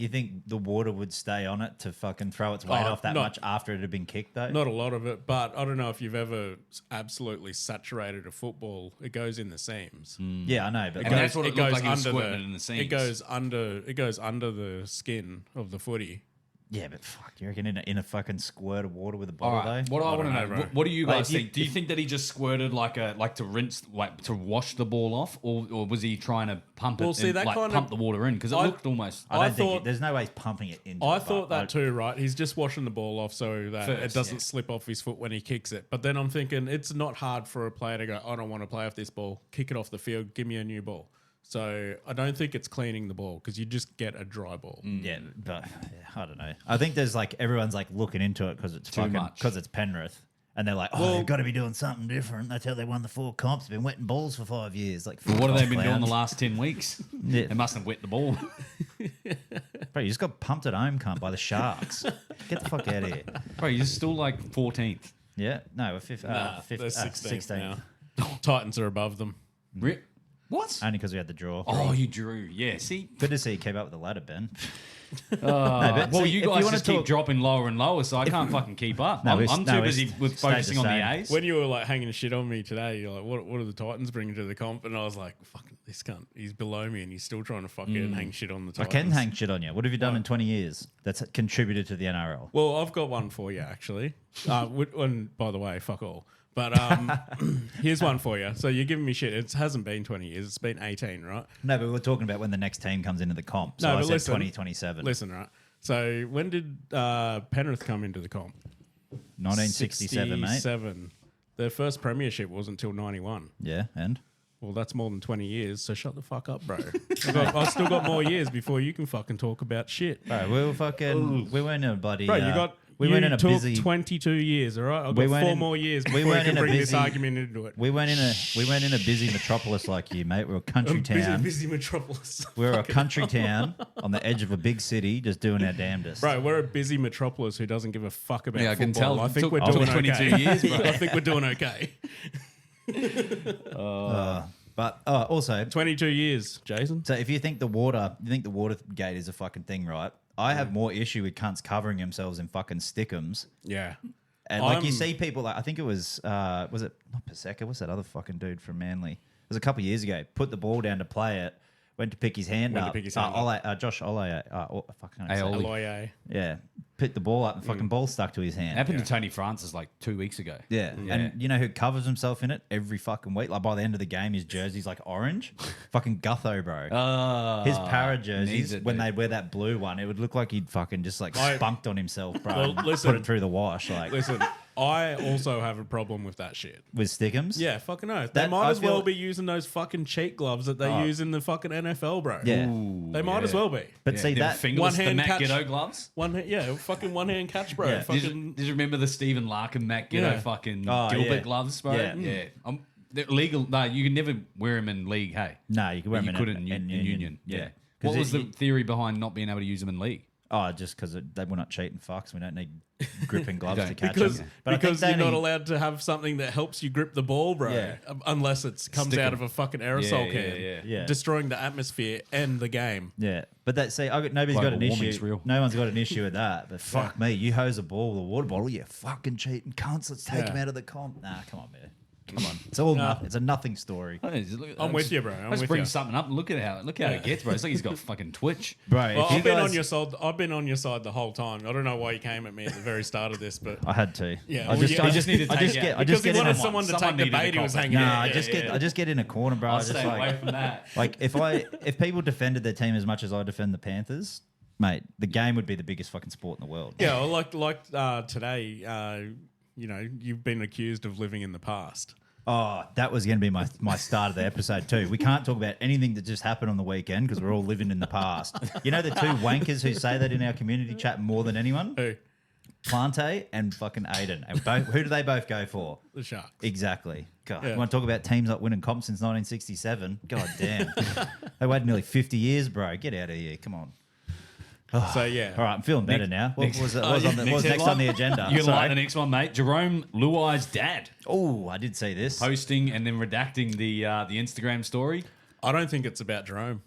the water would stay on it to fucking throw its weight off that not- much after it had been kicked though? Not a lot of it, but I don't know if you've ever absolutely saturated a football. It goes in the seams. Yeah, I know, but And that's what it looked like he was under squirting it in the seams. It goes under the skin of the footy. yeah, but fuck, you reckon in a fucking squirt of water with a All bottle right, though? what I want to don't know, know, bro. what do you guys Like, think? Do you think that he just squirted like to rinse, like to wash the ball off, or was he trying to pump it? Well, see, and, that like, kind of- pump the water in because it I- looked almost. I don't I think thought- there's no way he's pumping it into. I it, thought but that too, right? He's just washing the ball off so that it First, doesn't yeah. slip off his foot when he kicks it. But then I'm thinking it's not hard for a player to go, I don't want to play off this ball, kick it off the field, give me a new ball. So I don't think it's cleaning the ball because you just get a dry ball. Yeah, but yeah, I don't know. I think there's like everyone's like looking into it because it's Too much. because it's Penrith, and they're like, oh, they've got to be doing something different. That's how they won the 4 comps. They've been wetting balls for 5 years. Like, What have fuck they off, been doing the clowns. last 10 weeks? Yeah. They must have wet the ball. Bro, you just got pumped at home, cunt, by the Sharks. Get the fuck out of here. Bro, you're still like 14th. Yeah, no, we're fifth, Nah, fifth, they're 16th 16th. now. Titans are above them. What? Only because we had the draw. Oh, you drew. Yeah, see? Good to see you keep up with the ladder, Ben. but see, you if guys wanna just keep talk- dropping lower and lower, so I can't fucking keep up. No, I'm too busy with stayed the focusing on the same. A's. When you were like hanging shit on me today, you're like, what are the Titans bringing to the comp? And I was like, fucking, this cunt, he's below me and he's still trying to fucking hang shit on the I Titans. can hang shit on you. What have you done in 20 years that's contributed to the NRL? Well, I've got one for you, actually. And by the way, fuck all. But here's one for you. So you're giving me shit. It hasn't been 20 years. It's been 18, right? No, but we're talking about when the next team comes into the comp. So No, I but said listen. 2027. Listen, right? So when did Penrith come into the comp? 1967, mate. 67. Their first premiership wasn't until 91. Yeah, and? Well, that's more than 20 years, so shut the fuck up, bro. I've still got more years before you can fucking talk about shit. Bro, we were fucking... We weren't in a bloody... Bro, you got... We you weren't in a took busy... 22 years, all right? I've We got weren't 4 in- more years we before you weren't can in a bring this busy- argument into it. We weren't in a busy metropolis like you, mate. We were a country town. Busy metropolis. We were a country town on the edge of a big city, just doing our damnedest. Bro, we're a busy metropolis who doesn't give a fuck about Yeah, I can football. tell. I think Took- we're took doing 22 okay. years, bro. I think we're doing okay. But also, 22 years, Jason. so if you think the water gate is a fucking thing, right? I have more issue with cunts covering themselves in fucking stickums. Yeah. And like you I'm- see people like I think it was it not Paseka? What's that other fucking dude from Manly? It was a couple of years ago. Put the ball down to play it. Went to pick his hand Went to up. pick his hand up. Josh Ole. Fucking Aoli. Aloye. yeah. Picked the ball up and fucking ball stuck to his hand. Happened to Tony Francis like 2 weeks ago. Yeah. And you know who covers himself in it every fucking week? Like by the end of the game, his jersey's like orange. Fucking Gutho, bro. His para jerseys, needs it, when dude. they'd wear that blue one, it would look like he'd fucking just like spunked on himself, bro. Well, and listen. put it through the wash, like Listen, I also have a problem with that shit. with stickums. Yeah, fucking oath. They That- might I as well feel- be using those fucking cheat gloves that they use in the fucking NFL, bro. Yeah. They might as well be. But see Them that fingerless, the one-hand Matt catch. Giddo gloves. Fucking one hand catch, bro. Yeah. Fucking Did you remember the Stephen Larkin, Matt Giddo Yeah. fucking Oh, Gilbert yeah. gloves, bro? Yeah. They're legal. No, you can never wear them in league, hey? No, you can wear But them you couldn't in union. Yeah. What 'Cause was the theory behind not being able to use them in league? Oh, just because they were not cheating fucks. We don't need gripping gloves to catch because them. But I think because they you're not only- allowed to have something that helps you grip the ball, bro. Yeah. Unless it comes Stick out 'em. of a fucking aerosol Yeah, can, yeah, yeah. destroying the atmosphere and the game. Yeah, but that nobody's Global got an warming's issue. real. No one's got an issue with that. But fuck me, you hose a ball with a water bottle, you fucking cheating cunts. Let's take Yeah. him out of the comp. Nah, come on, man. Come on, it's all nothing. It's a nothing story, I'm with you, bro. I'm Let's with bring you. something up and look at how it gets, bro. It's like he's got fucking Twitch. bro. Well, if you I've been guys- on your side. I've been on your side the whole time. I don't know why you came at me at the very start of this, but I had to. Yeah, I well, just, yeah. I just need to. I just take get. out. I because just he get in. wanted A, someone to take the needed a bait he was cop. hanging nah, out. I just get. I just get in a corner, bro. I I'll just stay like, away from that. like if people defended their team as much as I defend the Panthers, mate, the game would be the biggest fucking sport in the world. Yeah, well, like today, you know, you've been accused of living in the past. Oh, that was going to be my start of the episode too. We can't talk about anything that just happened on the weekend because we're all living in the past. You know the two wankers who say that in our community chat more than anyone? Who? Plante and fucking Aiden. And who do they both go for? The Sharks. Exactly. God, Yeah. you want to talk about teams like winning comps since 1967? God damn. They waited nearly 50 years, bro. Get out of here. Come on. So yeah. All right, I'm feeling better now. What was it? What was next headline? on the agenda? You're gonna like Sorry. the next one, mate. Jerome Luai's dad Oh, I did see this. posting and then redacting the Instagram story. I don't think it's about Jerome.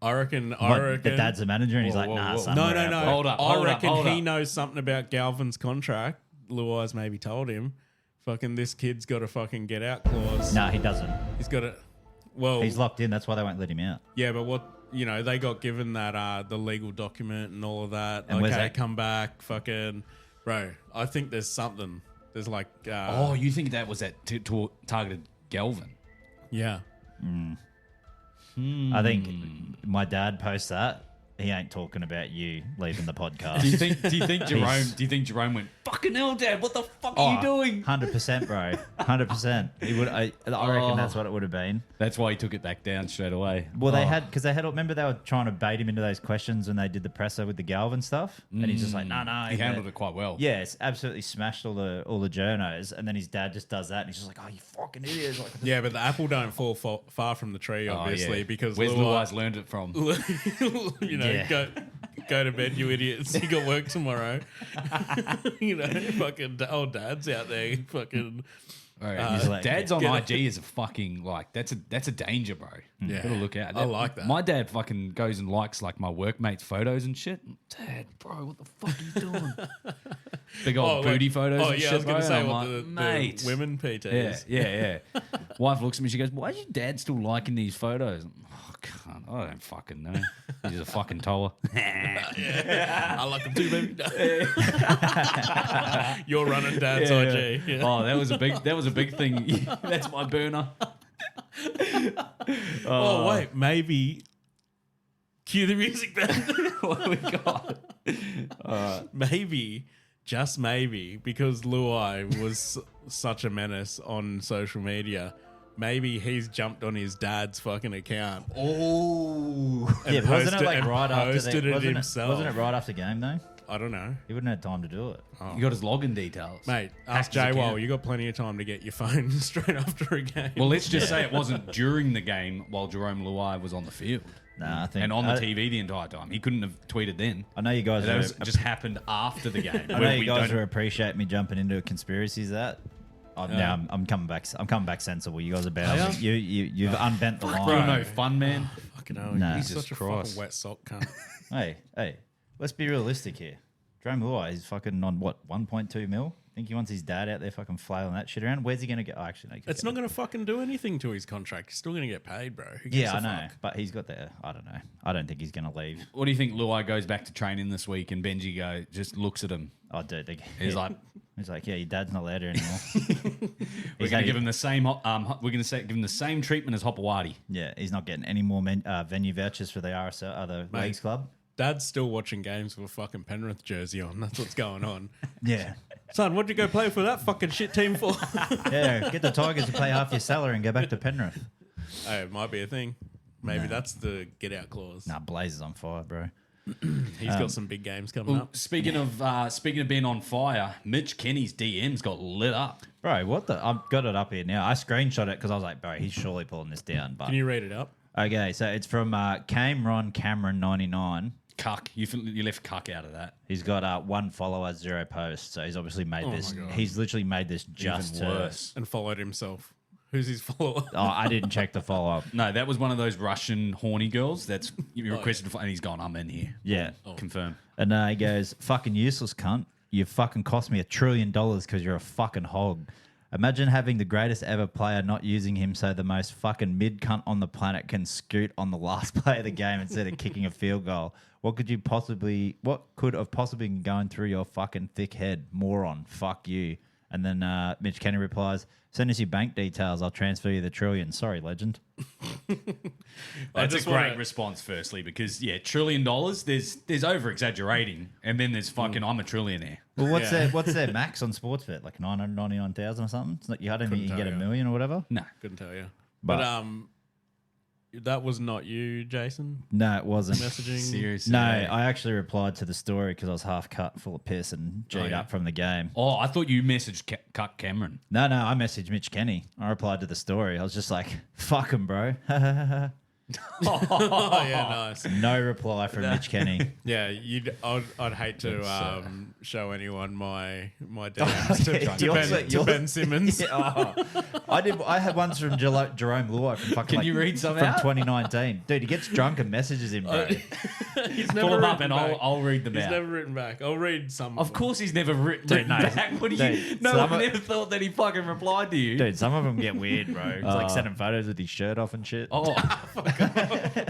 I reckon. The dad's the manager, and he's like, nah, son. No, we're no, out, no. bro. Hold up, I hold up, reckon hold he up. knows something about Galvin's contract. Luai's maybe told him. Fucking this kid's got a fucking get out clause. No, he doesn't. He's got a. Well, He's locked in. That's why they won't let him out. yeah, but what they got given that the legal document and all of that. And where's Okay, that? come back, fucking bro. I think there's something. There's like. Oh, you think that was targeted Galvin? Yeah. I think my dad posts that. He ain't talking about you leaving the podcast. Do you think Jerome went, fucking hell, Dad, what the fuck are you doing? 100%, bro. 100%. He would. I reckon that's what it would have been. That's why he took it back down straight away. Well, they had because they had. Remember, they were trying to bait him into those questions when they did the presser with the Galvin stuff, and he's just like, no. He handled it quite well. Yeah, it's absolutely smashed all the journos, and then his dad just does that, and he's just like, oh, you fucking idiots! Like, Yeah, but the apple don't fall far from the tree, obviously, because where's Luai- Luai's learned it from? Yeah. go to bed, you idiots. You got work tomorrow. Fucking old dads out there, fucking. He's like, Dad's on get IG is a fucking that's a danger, bro. Yeah. Gotta look out. I like that. My dad fucking goes and likes like my workmates' photos and shit. Dad, bro, what the fuck are you doing? Big old booty photos. Oh and yeah, shit, I was gonna bro. say I'm what like, the mate. women PTs. Yeah. Wife looks at me. She goes, "Why is your dad still liking these photos?" Oh, God, I don't fucking know. He's a fucking toller. I like them too, baby. You're running dad's IG. Yeah. Oh, that was a big thing. That's my burner. Oh wait, maybe. Cue the music then. What have we got? Maybe, just maybe, because Luai was such a menace on social media. Maybe he's jumped on his dad's fucking account. Oh, yeah, but wasn't it posted- like and right after posted it wasn't himself. Wasn't it right after game though? I don't know. He wouldn't have time to do it. you got his login details, Mate, ask Hacked his J-Wall. account. You got plenty of time to get your phone straight after a game. Well, let's just say it wasn't during the game while Jerome Luai was on the field. Nah, I think And on the TV the entire time. He couldn't have tweeted then. I know you guys. That Are, was, just happened after the game. I know you guys are appreciate me jumping into conspiracies. That now I'm coming back. I'm coming back sensible. You guys are bad. You've unbent the line. Bro, no fun, man. Fucking hell, Nah. he's Jesus such a Christ. fucking wet sock cunt. Hey, let's be realistic here. Jerome Luai is fucking on what 1.2 mil. Think he wants his dad out there fucking flailing that shit around? Where's he gonna get? Oh, actually, no. It's not going to fucking do anything to his contract. He's still going to get paid, bro. Who gives Yeah, a I know, fuck? but he's got the. I don't know. I don't think he's gonna leave. What do you think Luai goes back to training this week and Benji just looks at him? Oh, dude, He's like, yeah, your dad's not allowed here anymore. we're going to give him the same. We're going to give him the same treatment as Hopawati. Yeah, he's not getting any more venue vouchers for the RSL, other leagues club. Dad's still watching games with a fucking Penrith jersey on. That's what's going on. Yeah. Son, what'd you go play for that fucking shit team for? Yeah, get the Tigers to pay half your salary and go back to Penrith. Hey, it might be a thing. Maybe that's the get out clause. Nah, Blazers on fire, bro. He's got some big games coming up. Speaking of being on fire, Mitch Kenny's DMs got lit up. Bro, what the? I've got it up here now. I screenshot it because I was like, bro, he's surely pulling this down. But Can you read it up? okay, so it's from Cameron 99. Cuck. You left Cuck out of that. He's got 1 follower, 0 posts. So he's obviously made this. my God. He's literally made this just Even to. worse. And followed himself. Who's his follower? Oh, I didn't check the follow up. No, that was one of those Russian horny girls that's you requested for, and he's gone, I'm in here. Yeah. Confirm. And he goes, fucking useless cunt. You fucking cost me $1 trillion because you're a fucking hog. Imagine having the greatest ever player not using him so the most fucking mid cunt on the planet can scoot on the last play of the game instead of kicking a field goal. What could have possibly been going through your fucking thick head? Moron. Fuck you. And then Mitch Kenny replies, send us your bank details. I'll transfer you the $1 trillion. Sorry, legend. That's a just great wanna- response, firstly, because $1 trillion, there's over exaggerating, and then there's fucking I'm a trillionaire. Well, what's their max on Sportsbet? Like 999,000 or something? It's not, I don't think you can get tell $1 you. million or whatever. No. Couldn't tell you. But- But that was not you, Jason, No, it wasn't. messaging. Seriously. No, I actually replied to the story because I was half cut, full of piss, and G'd yeah. up from the game. Oh, I thought you messaged Cuck Cameron. No, I messaged Mitch Kenny. I replied to the story. I was just like, fuck him, bro. Oh yeah, nice. No reply from Mitch Kenny. Yeah, I'd hate to show anyone my DMs to Ben Simmons. Yeah, I had ones from Jerome Luai from fucking. Can you read some from out? 2019? Dude, he gets drunk and messages him, bro. He's Pull never them up written and back. I'll read them He's out. never written back. I'll read some. Of course, he's never written no. back. What do you? Dude, No some one of- ever thought that he fucking replied to you. Dude, some of them get weird, bro. It's like sending photos with his shirt off and shit. Oh,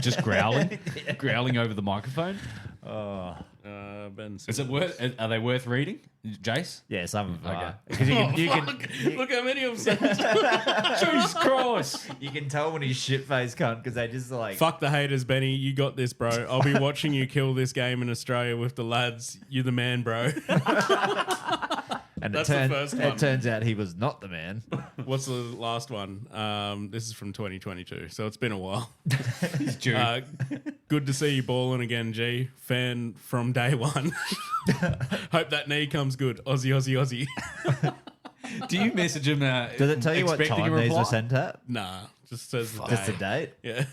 just growling, growling over the microphone. Ben Simmons. Is it worth? Are they worth reading, Jace? Yeah, some of them Okay. are. Because you can Look how many of them. Jesus Christ! you can tell when he's shit-faced cunt because they just like... Fuck the haters, Benny. You got this, bro. I'll be watching you kill this game in Australia with the lads. You're the man, bro. And That's the first one. It turns out he was not the man. What's the last one? This is from 2022, so it's been a while. He's due. Good to see you balling again, G. Fan from day one. Hope that knee comes good. Aussie, Aussie, Aussie. Do you message him? Does it tell you what expecting a time these reply? were sent at? Nah, just says the Just the day. date? Yeah.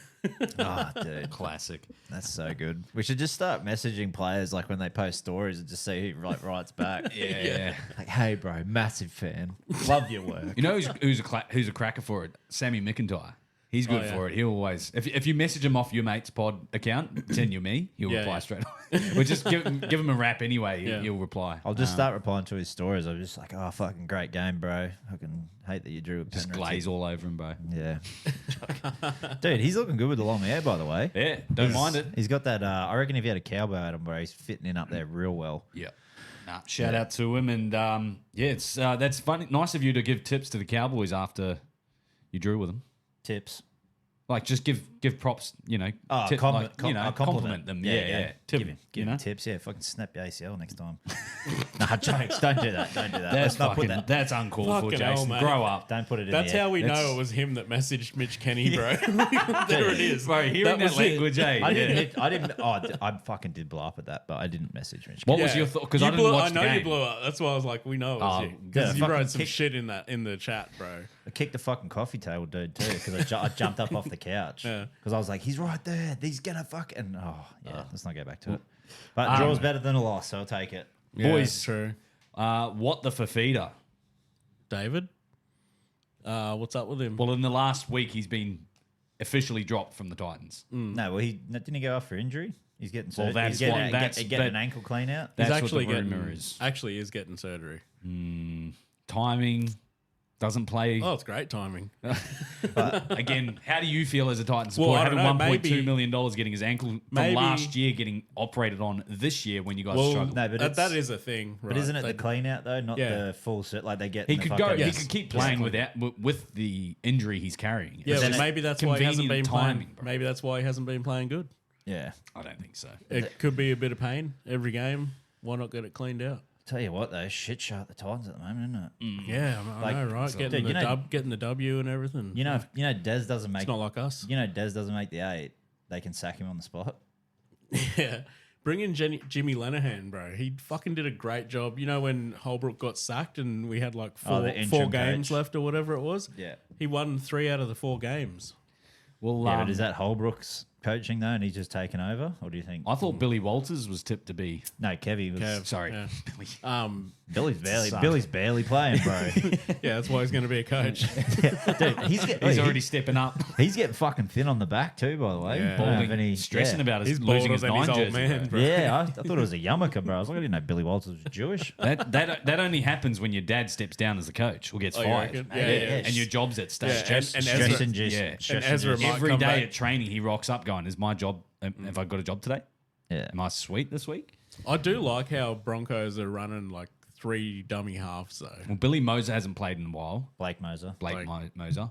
Oh, dude. Classic. That's so good. We should just start messaging players like when they post stories and just see who writes back. Yeah. Like, hey, bro, massive fan. Love your work. You know who's a cracker for it? Sammy McIntyre. He's good yeah. for it. He'll always, if you message him off your mate's pod account, send you me, he'll Yeah, reply yeah. straight away. We'll just give him a rap anyway. Yeah. He'll reply. I'll just start replying to his stories. I'm just like, oh, fucking great game, bro. Fucking hate that you drew a Just penalty. glaze all over him, bro. Yeah. Dude, he's looking good with the long hair, by the way. Yeah, don't mind it. He's got that, I reckon if he had a cowboy at him, bro, he's fitting in up there real well. Yeah. Shout out to him, and it's that's funny. Nice of you to give tips to the Cowboys after you drew with them. Tips. Like, just give props, compliment them. Yeah. Give him tips. Yeah, fucking snap your ACL next time. Nah, jokes. Don't do that. Don't do that. Let's not put that. That's uncalled for, Fucking hell, Jason. mate. Grow up. Don't put it in That's the how we That's- know it was him that messaged Mitch Kenny, bro. There it is. Bro, hearing that was it. language, eh? I fucking did blow up at that, but I didn't message Mitch. What Yeah. was your thought? Because You I didn't blew- watch the I know game. you blew up. That's why I was like, we know it was Oh, you. Because yeah, you wrote fucking some kick- shit in the chat, bro. I kicked the fucking coffee table dude too because I jumped up off the couch Yeah. because I was like, he's right there. He's gonna fucking. Let's not go back to it. But draw's better than a loss, so I'll take it. Boys, true. what the Fafita? David, what's up with him? Well, in the last week, he's been officially dropped from the Titans. No, well, didn't he go off for injury? He's getting Well, surgery. that's He's what- that's- getting but- an ankle clean out. He's That's actually what the getting rumor is. actually is getting surgery. Timing doesn't play. Oh, it's great timing. Again, how do you feel as a Titans Well, supporter I having don't know, $1.2 million getting his ankle from Maybe- last year getting operated on this year when you guys Well, struggled? No, but that is a thing. But isn't it the clean out though, not Yeah. the full set? Like they get He the could go. fucking- He Yes. could keep playing with the injury he's carrying. Yeah, It's well, just maybe that's why he hasn't been convenient playing. timing, bro. Maybe that's why he hasn't been playing good. Yeah. I don't think so. It could be a bit of pain every game. Why not get it cleaned out? Tell you what though, shit show at the Titans at the moment, isn't it? Yeah, I Like, know, right? so- Getting Dude, getting the W and everything. You know, Des doesn't make. it's not like us. You know, Des doesn't make the 8. They can sack him on the spot. Yeah. Bring in Jimmy Lenahan, bro. He fucking did a great job. You know when Holbrook got sacked and we had like Oh, the four interim games coach. left or whatever it was? Yeah. He won 3 out of the 4 games. Well, Yeah, but is that Holbrook's coaching though, and he's just taken over, or do you think? I thought Billy Walters was tipped to be. No, Kevy was. Kev. Sorry, Yeah. Billy. Billy's barely playing, bro. Yeah, that's why he's going to be a coach. Dude, he's He's already stepping up, he's getting fucking thin on the back too. By the way, Yeah. Don't have any- stressing yeah. about his He's losing bolder his than 9 his old jersey. man, bro. bro. Yeah, I thought it was a yarmulke, bro. I was like, I didn't know Billy Walters was Jewish. That only happens when your dad steps down as the coach or gets Oh, you fired. reckon? Yeah, yeah. And your job's at stake. Yeah, and Stress Ezra- induced. yeah. Stress And Ezra induced. might Every come day back. at training, he rocks up going, "Is my job? Have I got a job today? Yeah. Am I sweet this week?" I do like how Broncos are running like 3 dummy halves though. Well, Billy Moser hasn't played in a while. Blake Moser. Blake Moser.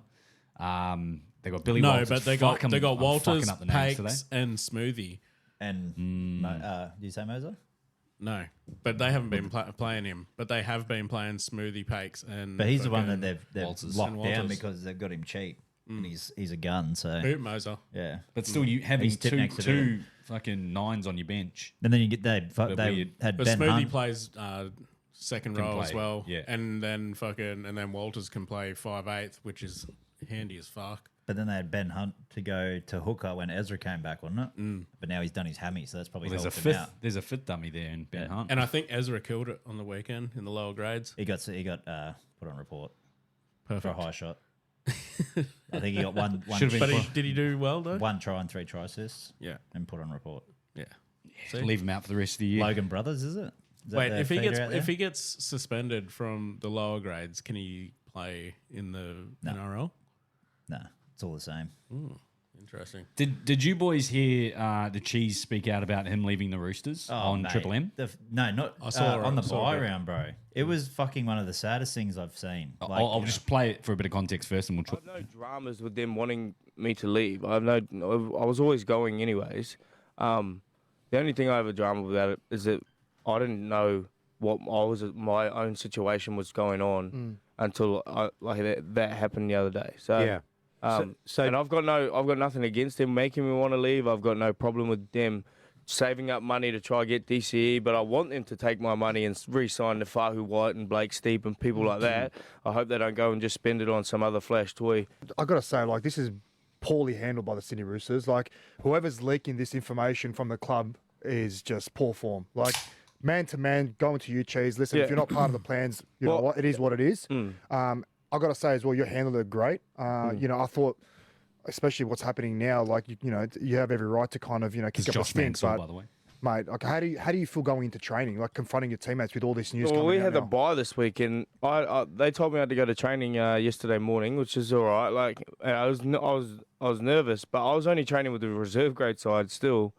They got Billy No, Walters. but they Fuck, got I'm Walters, fucking up the names Pakes, today. and Smoothie. And do you say Moser? No, but they haven't been playing him. But they have been playing Smoothie, Pakes, and. But he's the one fucking that they've Walters. locked And down Walters. because they've got him cheap, and he's a gun. So Boot Moser. yeah. But still, you having He's tipped next to two fucking 9s on your bench. And then you get they weird. had But Ben Smoothie Hunt. plays second Can row as play, well. yeah. And then Walters can play 5/8, which is handy as fuck. But then they had Ben Hunt to go to hooker when Ezra came back, wasn't it? But now he's done his hammy, so that's probably There's a helped him fifth. out. There's a fifth dummy there in Ben Hunt. And I think Ezra killed it on the weekend in the lower grades. He got put on report for a Perfect. high shot. I think he got one Should've been But did he do well though? one try and 3 try assists. Yeah. And put on report. Yeah. Leave him out for the rest of the year. Logan Brothers, is it? Is that Wait, the if feeder he gets suspended from the lower grades, can he play in the NRL? No, it's all the same. Interesting. Did you boys hear the Cheese speak out about him leaving the Roosters on mate. Triple M? No, not I saw on the I saw a buy bit. round, bro. It was fucking one of the saddest things I've seen. I'll just play it for a bit of context first, and we'll. No dramas with them wanting me to leave. I was always going anyways. The only thing I have a drama about it is that I didn't know what my own situation was going on until that happened the other day. So Yeah. and I've got nothing against them making me want to leave. I've got no problem with them saving up money to try get DCE, but I want them to take my money and re-sign the Fahu White and Blake Steep and people like that. I hope they don't go and just spend it on some other flash toy. I got to say, like, this is poorly handled by the Sydney Roosters. Like, whoever's leaking this information from the club is just poor form. Like, man to man, going to you, Cheese. Listen, if you're not part of the plans, you know what? It is what it is. I got to say as well, you handled it great. You know, I thought, especially what's happening now, like, you know, you have every right to kind of, you know, kick up a Josh stink. Mansell, But, by the way. mate, like, how do you feel going into training, like confronting your teammates with all this news Well, coming we out had the now? bye this week, and they told me I had to go to training yesterday morning, which is all right. Like I was nervous, but I was only training with the reserve grade side still.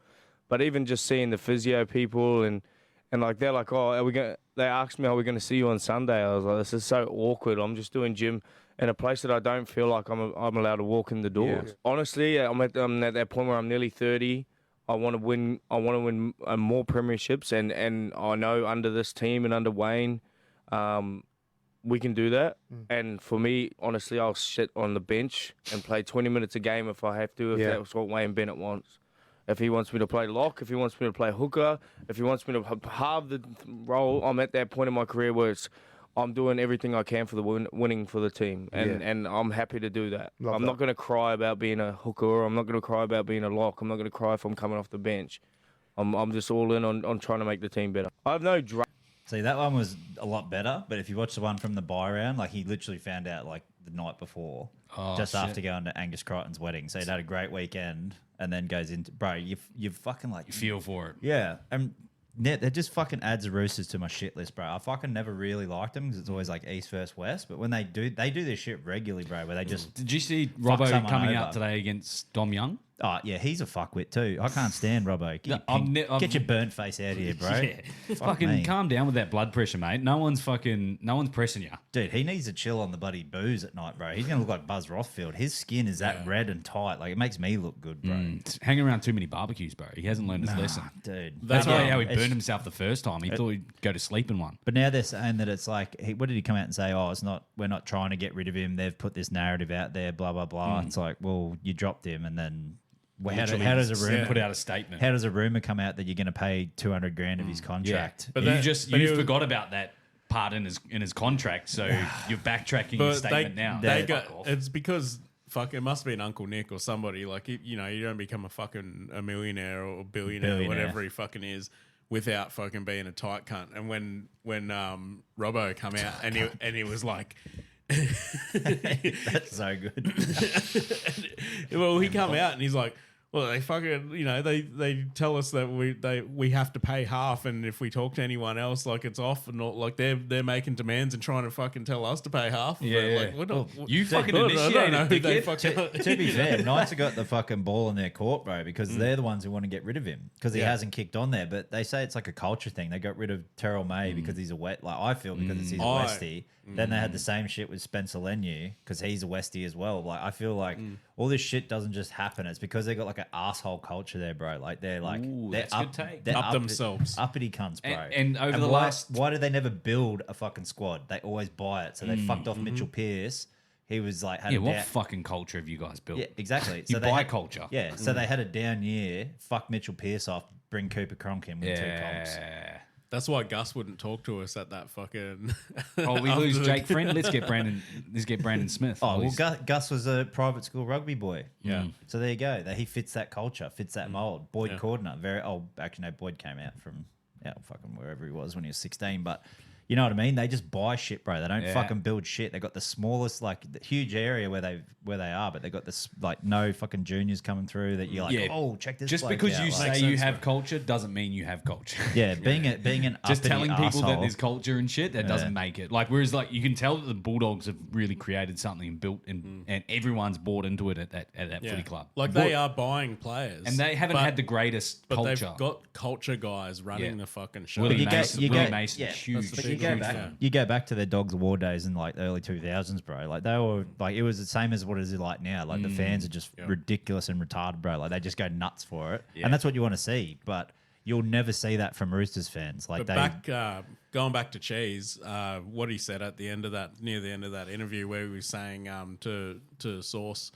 But even just seeing the physio people and like they're like, oh, are we going? They asked me, are we going to see you on Sunday? I was like, this is so awkward. I'm just doing gym in a place that I don't feel like I'm allowed to walk in the doors. Yeah. Honestly, I'm at that point where I'm nearly 30. I want to win. I want to win more premierships, and I know under this team and under Wayne, we can do that. And for me, honestly, I'll sit on the bench and play 20 minutes a game if I have to. If that's what Wayne Bennett wants. If he wants me to play lock, if he wants me to play hooker, if he wants me to halve the role, I'm at that point in my career where I'm doing everything I can for the winning for the team, and I'm happy to do that. I'm not going to cry about being a hooker, or I'm not going to cry about being a lock. I'm not going to cry if I'm coming off the bench. I'm just all in on trying to make the team better. I have no See, that one was a lot better, but if you watch the one from the buy round, like he literally found out like the night before, just after going to Angus Crichton's wedding. So he'd had a great weekend and then goes into, bro, you fucking like... You feel for it. Yeah. And that just fucking adds the Roosters to my shit list, bro. I fucking never really liked them because it's always like East versus West. But when they do this shit regularly, bro, where they just... Did you see fuck Robbo someone coming over. out today against Dom Young? Oh, yeah, he's a fuckwit too. I can't stand Robbo. Get your burnt face out of here, bro. Yeah. Fuck Fucking me. calm down with that blood pressure, mate. No one's pressing you. Dude, he needs to chill on the bloody booze at night, bro. He's going to look like Buzz Rothfield. His skin is that red and tight. Like, it makes me look good, bro. Hanging around too many barbecues, bro. He hasn't learned his lesson. Dude. That's They why don't. how he It's- burned himself the first time. He thought he'd go to sleep in one. But now they're saying that it's like, what did he come out and say? Oh, we're not trying to get rid of him. They've put this narrative out there, blah, blah, blah. It's like, well, you dropped him and then how does a rumor put out a statement? How does a rumor come out that you're going to pay $200,000 of his contract? But you that- you forgot about that part in his contract, so you're backtracking your statement now. They Fuck got, off. it's because it must be an Uncle Nick or somebody like you don't become a millionaire or billionaire or whatever he fucking is without fucking being a tight cunt. And when Robbo come out and he was like. That's so good. Well, he come out and he's like, well, they fucking, they tell us that we have to pay half, and if we talk to anyone else, like it's off, and not like they're making demands and trying to fucking tell us to pay half. Yeah. Like, You fucking I don't initiated, know who they dickhead. fucking. To be fair, Knights have got the fucking ball in their court, bro, because they're the ones who want to get rid of him because he hasn't kicked on there. But they say it's like a culture thing. They got rid of Terrell May because he's a I feel because he's a Westie. Then they had the same shit with Spencer Leniu because he's a Westie as well. Like I feel like all this shit doesn't just happen. It's because they got like an asshole culture there, bro. Like they're like they're that's a good take. they're Up themselves. uppity cunts, bro. And over the last- why do they never build a fucking squad? They always buy it. So they fucked off Mitchell Pearce. He was like had Yeah, a what down- fucking culture have you guys built? yeah, exactly. You So they buy had, culture. Yeah, so they had a down year. Fuck Mitchell Pearce off. Bring Cooper Cronk in with 2 comps. Yeah. That's why Gus wouldn't talk to us at that fucking. Oh, we lose Jake Friend. Let's get Brandon Smith. Oh, well, Gus was a private school rugby boy. Yeah. So there you go. He fits that culture, fits that mold. Boyd Cordner, actually, no, Boyd came out from fucking wherever he was when he was 16. But you know what I mean? They just buy shit, bro. They don't fucking build shit. They got the smallest, the huge area where they are, but they got this no fucking juniors coming through that you're like, oh, check this. Just bloke because out. you say you have culture doesn't mean you have culture. Yeah, being an just telling people asshole. that there's culture and shit that doesn't make it. Whereas you can tell that the Bulldogs have really created something and built and everyone's bought into it at that footy club. They are buying players, and they haven't had the greatest but culture. they've got culture guys running the fucking show. Willie Mason, huge. You go back to their Dogs War days in the early 2000s, bro. They were it was the same as what it is like now. The fans are just ridiculous and retarded, bro. They just go nuts for it, and that's what you want to see. But you'll never see that from Roosters fans. Going back to Cheese, what he said at the end of that, near the end of that interview, where he was saying to Source.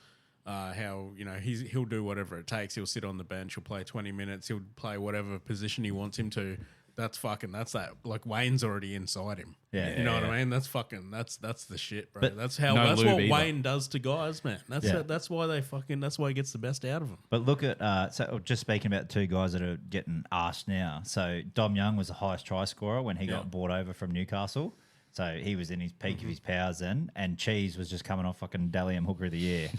How he'll do whatever it takes. He'll sit on the bench. He'll play 20 minutes. He'll play whatever position he wants him to. That's Wayne's already inside him. Yeah, you know what I mean. That's the shit, bro. But that's what Wayne does to guys, man. That's why he gets the best out of them. But look at just speaking about two guys that are getting arsed now. So Dom Young was the highest try scorer when he got bought over from Newcastle. So he was in his peak of his powers then, and Cheese was just coming off fucking Dally M Hooker of the Year.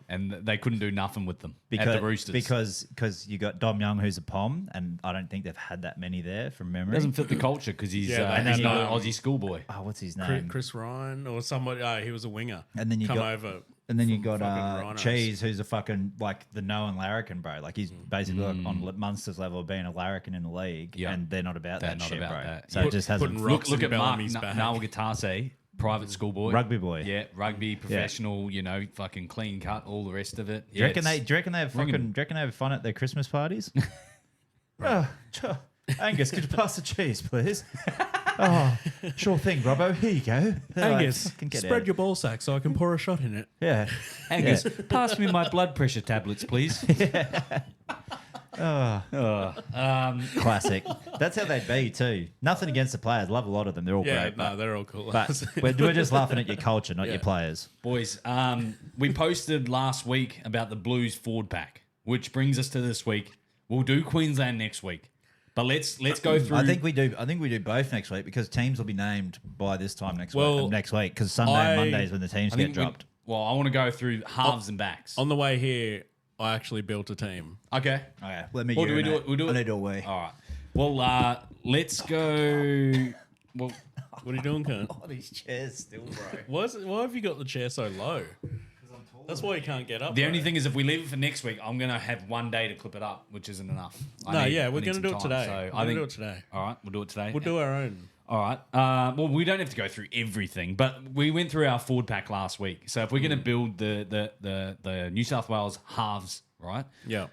And they couldn't do nothing with them at the Roosters. Because you got Dom Young, who's a POM, and I don't think they've had that many there from memory. Doesn't fit the culture because he's not an Aussie schoolboy. Oh, what's his name? Chris Ryan or somebody. He was a winger. And then you got Cheese, who's a fucking the known larrikin, bro. He's basically on Munster's level of being a larrikin in the league, and they're not about that shit, bro. So it just hasn't. Look at Mark Nawaqatase, private schoolboy, rugby boy, rugby professional. Fucking clean cut, all the rest of it. Do you reckon they have fun at their Christmas parties? Angus, could you pass the cheese, please? Oh, sure thing, Robbo. Here you go. Angus, spread your ball sack so I can pour a shot in it. Yeah. Angus, pass me my blood pressure tablets, please. Classic. That's how they'd be too. Nothing against the players. Love a lot of them. They're all great. No, they're all cool. But we're just laughing at your culture, not your players. Boys, we posted last week about the Blues forward pack, which brings us to this week. We'll do Queensland next week. But let's go through. I think we do both next week because teams will be named by this time next week. Because Sunday and Mondays when the teams get dropped. I want to go through halves and backs. On the way here, I actually built a team. Okay. Let me. Or do we do it? We'll do it. I need to away. All right. Well, let's go. Well, what are you doing, cunt? Oh, these chairs still, bro. Why have you got the chair so low? That's why you can't get up. The only thing is, if we leave it for next week, I'm going to have one day to clip it up, which isn't enough. We're going to do it today. So we're going to do it today. All right, we'll do it today. We'll do our own. All right. Well, we don't have to go through everything, but we went through our forward pack last week. So if we're going to build the New South Wales halves, right? Yeah.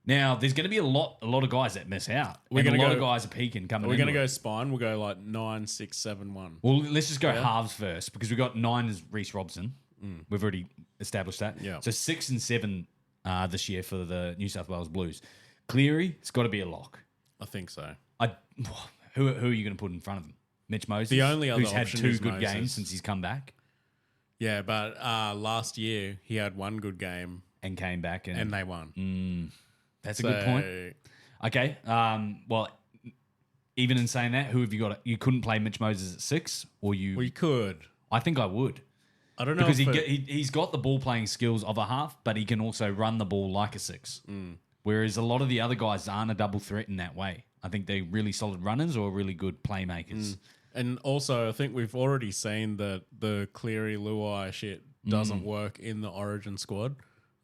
Now there's going to be a lot of guys that miss out. A lot of guys are peaking coming. We're going to go spine. We'll go 9, 6, 7, 1. Well, let's just go halves first because we got 9 as Reece Robson. We've already established that. Yeah. So 6 and 7 this year for the New South Wales Blues. Cleary, it's got to be a lock. I think so. Who are you going to put in front of him? Mitch Moses, the only other who's had option 2 is good Moses. games since he's come back. Yeah, but last year he had 1 good game and came back and they won. That's a good point. Okay. Well, even in saying that, who have you got? You couldn't play Mitch Moses at 6, or you? We could. I think I would. I don't know because he's got the ball playing skills of a half, but he can also run the ball like a 6. Whereas a lot of the other guys aren't a double threat in that way. I think they're really solid runners or really good playmakers. And also, I think we've already seen that the Cleary Luai shit doesn't work in the Origin squad.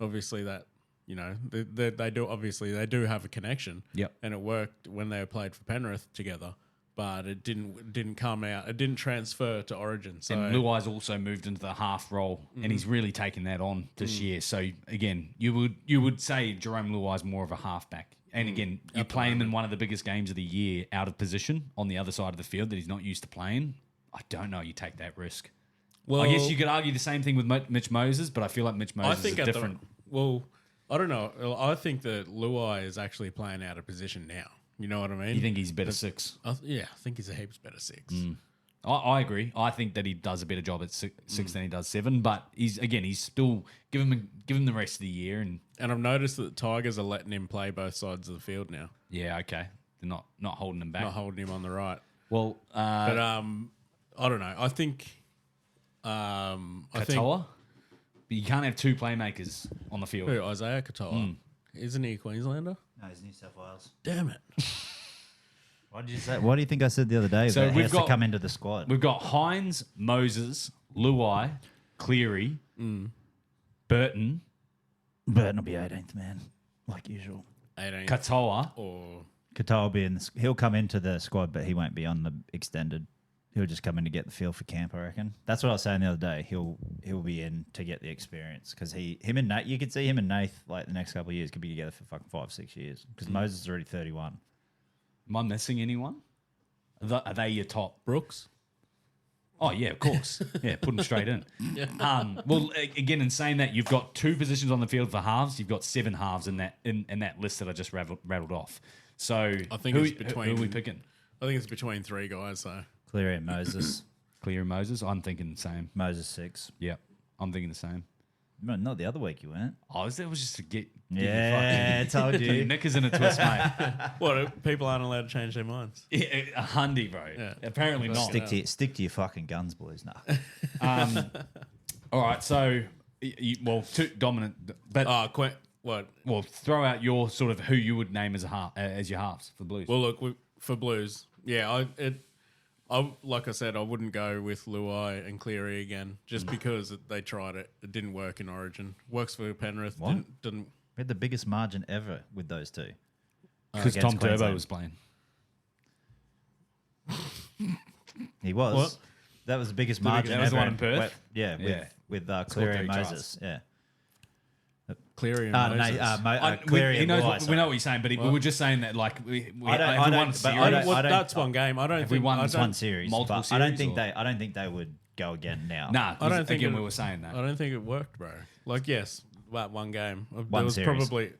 Obviously, that they do have a connection. Yep. And it worked when they played for Penrith together. But it didn't come out. It didn't transfer to Origin. So and Luai's also moved into the half role, and he's really taken that on this year. So again, you would say Jerome Luai's more of a halfback. And again, you play him in one of the biggest games of the year out of position on the other side of the field that he's not used to playing. I don't know. You take that risk. Well, I guess you could argue the same thing with Mitch Moses, but I feel like Mitch Moses is different. I don't know. I think that Luai is actually playing out of position now. You know what I mean? You think he's better 6? I think he's a heaps better 6. I agree. I think that he does a better job at 6 than he does 7. But he's still give him the rest of the year. And I've noticed that the Tigers are letting him play both sides of the field now. yeah, okay, they're not holding him back. Not holding him on the right. Well, But I don't know. I think Katoa, but you can't have 2 playmakers on the field. Who, Isaiah Katoa? Isn't he a Queenslander? No, he's New South Wales. Damn it. What did you say? What do you think I said the other day? So So he we've has got- to come into the squad. We've got Hines, Moses, Luai, Cleary, Burton, Burton will be 18th man, like usual. 18 Katoa. or Katoa will be in. He'll come into the squad, but he won't be on the extended. He'll just come in to get the feel for camp, I reckon. That's what I was saying the other day. He'll be in to get the experience because him and Nate. You could see him and Nath like the next couple of years could be together for fucking 5-6 years because Moses is already 31. Am I missing anyone? Are they your top? Brooks? Oh, yeah, of course. Yeah, put them straight in. Well, again, in saying that, you've got 2 positions on the field for halves. You've got 7 halves in that list that I just rattled off. So I think who, it's between. who are we picking? I think it's between 3 guys, though. Cleary and Moses. Clear and Moses? I'm thinking the same. Moses 6. Yeah, I'm thinking the same. No, not the other week you weren't. Oh, that was just to get Yeah, I told your you. knickers in a twist, mate. What? People aren't allowed to change their minds. Yeah, a hundy, bro. Yeah. Apparently not. Stick to your fucking guns, boys. Nah. All right, so, two dominant, but What? well, throw out your sort of who you would name as as your halves for the Blues. Well, look, for Blues, yeah, I like I said, I wouldn't go with Luai and Cleary again just because they tried it. It didn't work in Origin. Works for Penrith. What? Didn't. We had the biggest margin ever with those two. Because against Tom Turbo Queensland. was playing. He was. What? That was the biggest The margin biggest- that was ever. the one in Perth? Yeah, with Scored Cleary 3 and tries. Moses. Yeah. Cleary and No, Moses. Cleary He and knows Luai, we know what you're saying, but we were just saying that like we I don't- have I we don't- won a but series. I don't- That's one game. I don't Have we think won I this don't- one series, multiple but I don't series, think or- I don't think they would go again now. Nah, I don't think again it- we were saying that. I don't think it worked, bro. Like, yes, that one game. There One was series. probably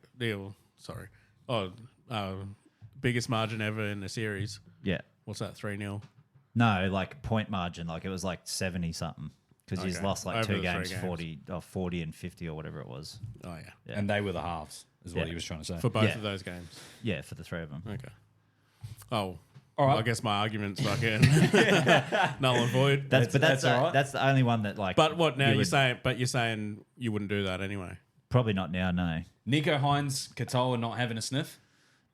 sorry. Biggest margin ever in a series. Yeah. What's that? 3-0. No, like point margin, like it was like 70 something because he's Okay. lost like Over 2 the 3 games, games. 40 and 50 or whatever it was. Oh yeah. Yeah. And they were the halves, is what Yeah. he was trying to say. For both Yeah. of those games. Yeah, for the 3 of them. Okay. Oh. All right. I guess my argument's fucking null and void. That's that's all right. That's the only one that like. But what now? you You're would- saying? But you're saying you wouldn't do that anyway. Probably not now. No. Nico Hines, Katoa not having a sniff.